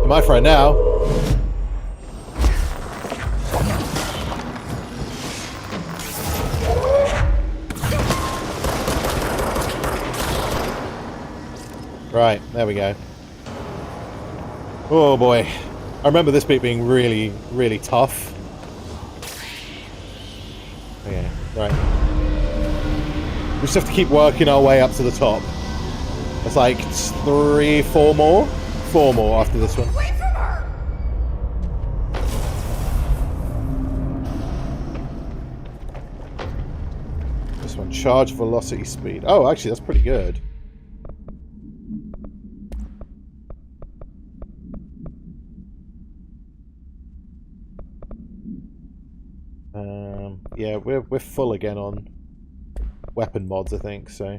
My friend now. Right, there we go. Oh boy. I remember this bit being really, really tough. Okay, right. We just have to keep working our way up to the top. It's like 3, 4 more? 4 more after this one. Wait from her! This one, charge velocity speed. Oh, actually, that's pretty good. Yeah, we're full again on weapon mods, I think, so.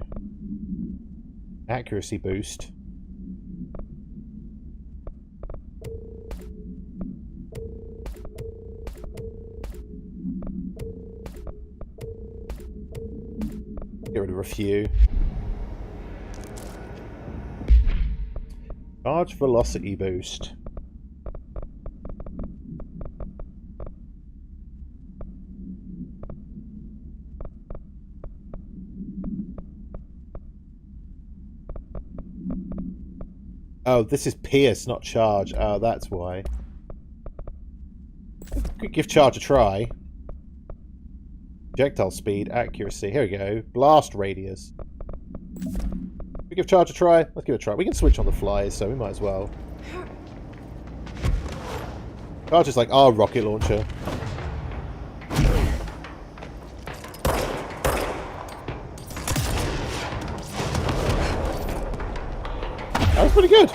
Accuracy boost. Get rid of a few. Charge velocity boost. Oh, this is pierce, not charge. Oh, that's why. Could give charge a try. Projectile speed, accuracy. Here we go. Blast radius. We give charge a try. Let's give it a try. We can switch on the fly, so we might as well. Charge is like our rocket launcher. That was pretty good.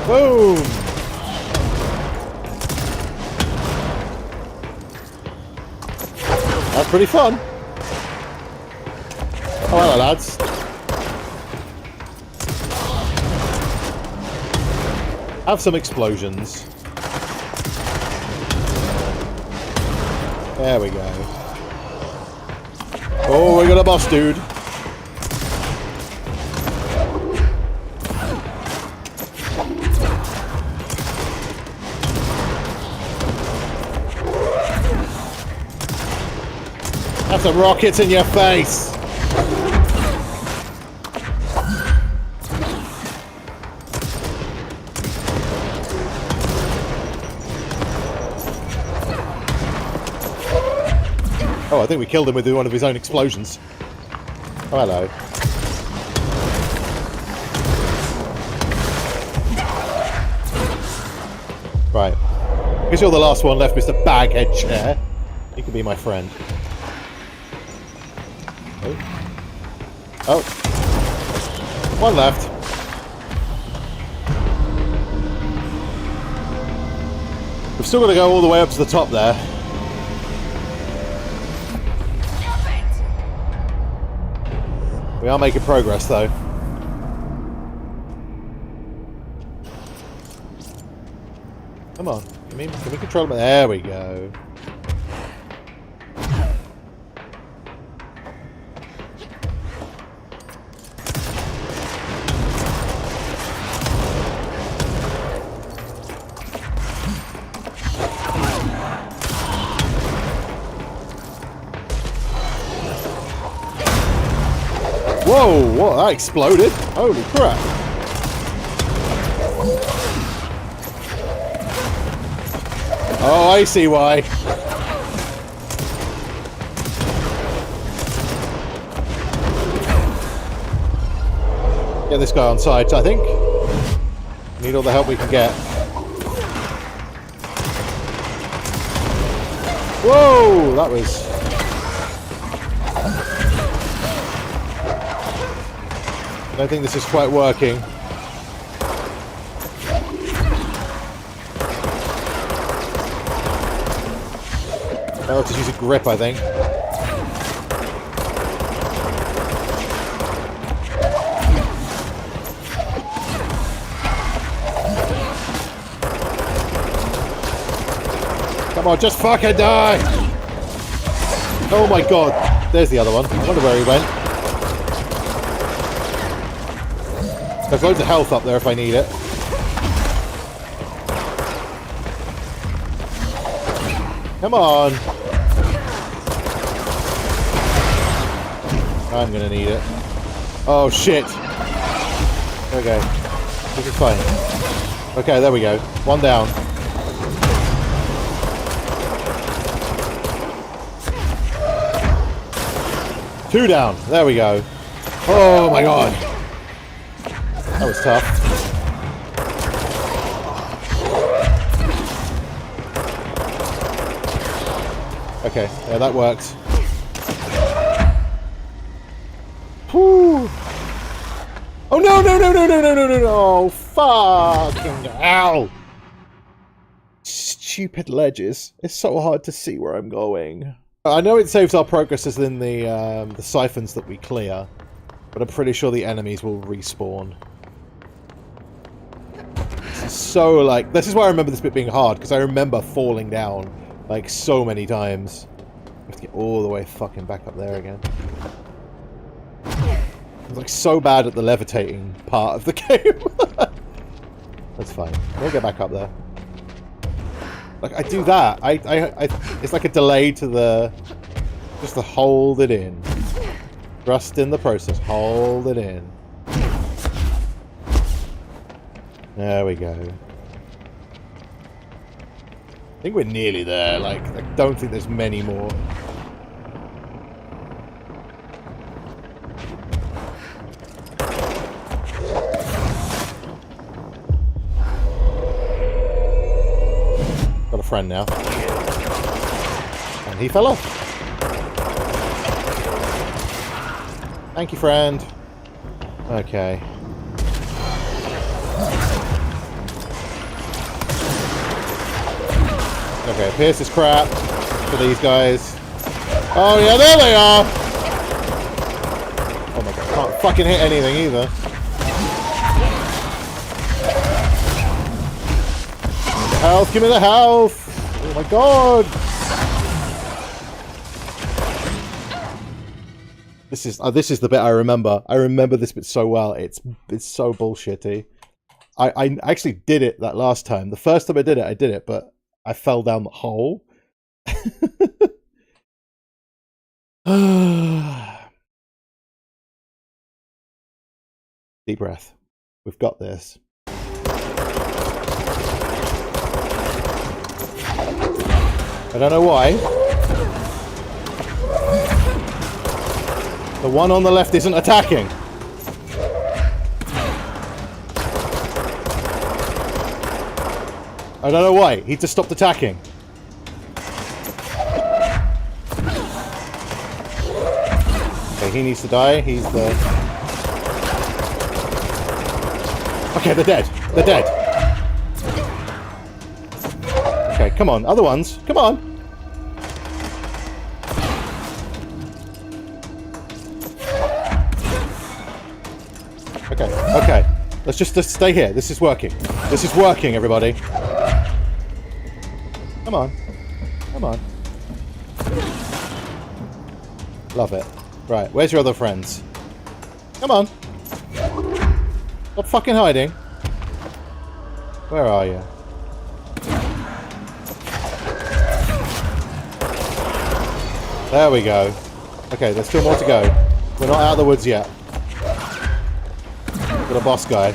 Boom! That's pretty fun. Oh, hello, lads. Have some explosions. There we go. Oh, we got a boss dude. Have some rockets in your face. Oh, I think we killed him with one of his own explosions. Oh, hello. Right. Because you're the last one left, Mr. Baghead Chair. You can be my friend. Oh. One left. We've still got to go all the way up to the top there. We are making progress, though. Come on. Can we control them? There we go. Whoa, what? That exploded? Holy crap. Oh, I see why. Get this guy on side, I think. Need all the help we can get. Whoa, that was... I don't think this is quite working. I'll just use a grip, I think. Come on, just fucking die! Oh my god, there's the other one. I wonder where he went. There's loads of health up there if I need it. Come on! I'm gonna need it. Oh shit! Okay. This is fine. Okay, there we go. One down. Two down. There we go. Oh my god. That was tough. Okay, yeah, that worked. Whew. Oh no, no, no, no, no, no, no, no, no! Oh, fucking hell! Stupid ledges. It's so hard to see where I'm going. I know it saves our progress as in the siphons that we clear, but I'm pretty sure the enemies will respawn. This is so, like... This is why I remember this bit being hard, because I remember falling down, like, so many times. I have to get all the way fucking back up there again. I'm, like, so bad at the levitating part of the game. That's fine. We'll get back up there. Like, I do that. It's like a delay to the... Just to hold it in. Trust in the process. Hold it in. There we go. I think we're nearly there. Like, I don't think there's many more. Got a friend now. And he fell off. Thank you, friend. Okay. Okay, Pierce is crap for these guys. Oh yeah, there they are! Oh my god, can't fucking hit anything either. Health, give me the health! Oh my god! This is the bit I remember. I remember this bit so well. It's so bullshitty. I actually did it that last time. The first time I did it, but I fell down the hole. Deep breath. We've got this. I don't know why. The one on the left isn't attacking. I don't know why. He just stopped attacking. Okay, he needs to die. He's the... Okay, they're dead. They're dead. Okay, come on. Other ones. Come on. Okay, okay. Let's just stay here. This is working. This is working, everybody. Come on. Come on. Love it. Right, where's your other friends? Come on. Stop fucking hiding. Where are you? There we go. Okay, there's still more to go. We're not out of the woods yet. Got a boss guy.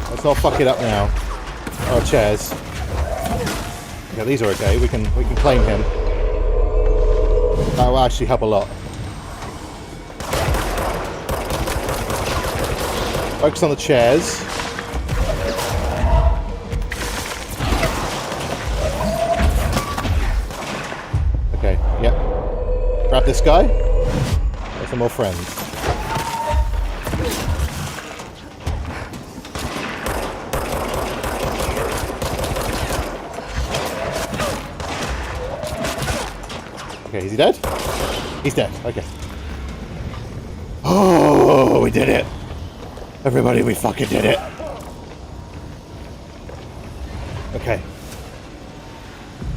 Let's not fuck it up now. Oh, chairs. Yeah, these are okay. We can claim him. That will actually help a lot. Focus on the chairs. Okay, yep. Grab this guy. Get some more friends. Okay, is he dead? He's dead, okay. Oh, we did it! Everybody, we fucking did it! Okay.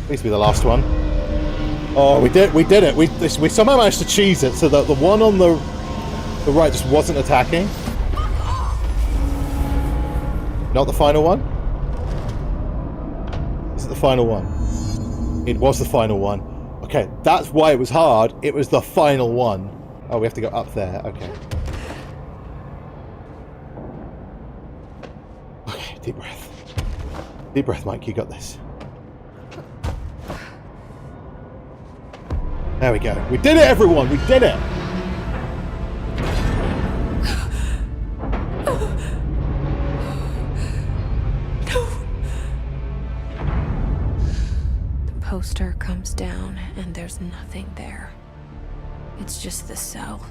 Please be the last one. Oh, we did it! We somehow managed to cheese it so that the one on the right just wasn't attacking. Not the final one? Is it the final one? It was the final one. Okay, that's why it was hard. It was the final one. Oh, we have to go up there. Okay. Okay, deep breath. Deep breath, Mike. You got this. There we go. We did it, everyone! We did it! The poster comes down and there's nothing there. It's just the cell.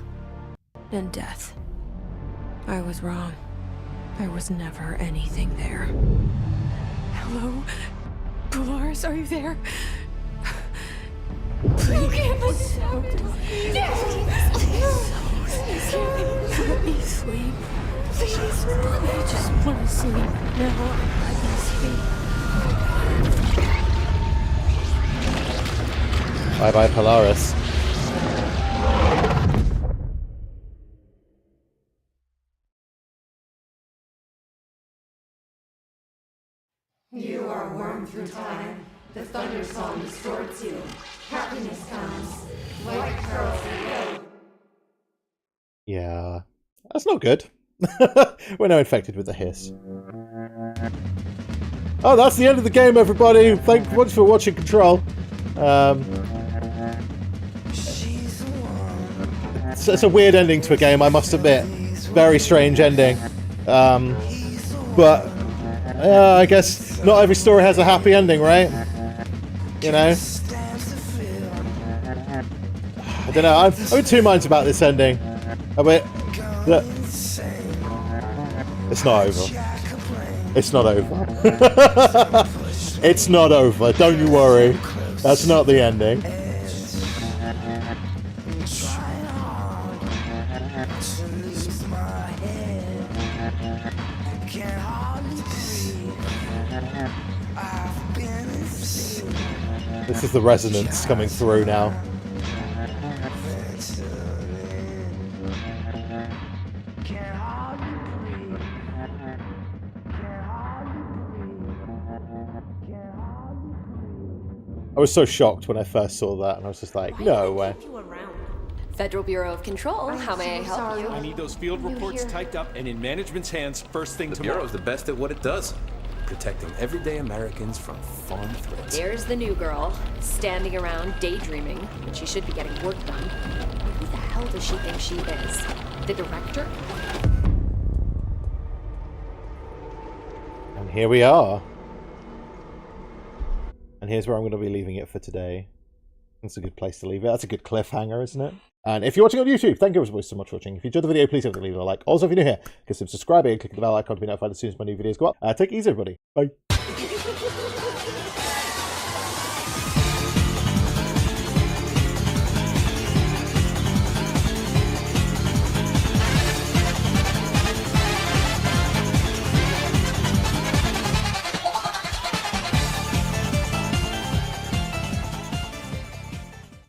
And death. I was wrong. There was never anything there. Hello? Polaris, are you there? Please get us out. Let me sleep. Please. I just want to sleep now. Let me sleep. Bye bye, Polaris. You are warmed through time. The thunder song distorts you. Happiness comes. White pearls reveal. Yeah. That's not good. We're now infected with the hiss. Oh, that's the end of the game, everybody. Thanks much for watching Control. It's a weird ending to a game, I must admit. Very strange ending. But I guess not every story has a happy ending, right? You know? I don't know. I'm in two minds about this ending. Look, it's not over. It's not over. It's not over. Don't you worry. That's not the ending. This is the resonance coming through now. I was so shocked when I first saw that, and I was just like, no way. Federal Bureau of Control, how may I help you? I need those field reports typed up and in management's hands first thing tomorrow. The Bureau's the best at what it does. Protecting everyday Americans from foreign threats. There's the new girl, standing around daydreaming, when she should be getting work done. Who the hell does she think she is? The director? And here we are. And here's where I'm going to be leaving it for today. That's a good place to leave it. That's a good cliffhanger, isn't it? And if you're watching on YouTube, thank you so much for watching. If you enjoyed the video, please leave a like. Also, if you're new here, consider subscribing and click the bell icon to be notified as soon as my new videos go up. Take it easy, everybody. Bye.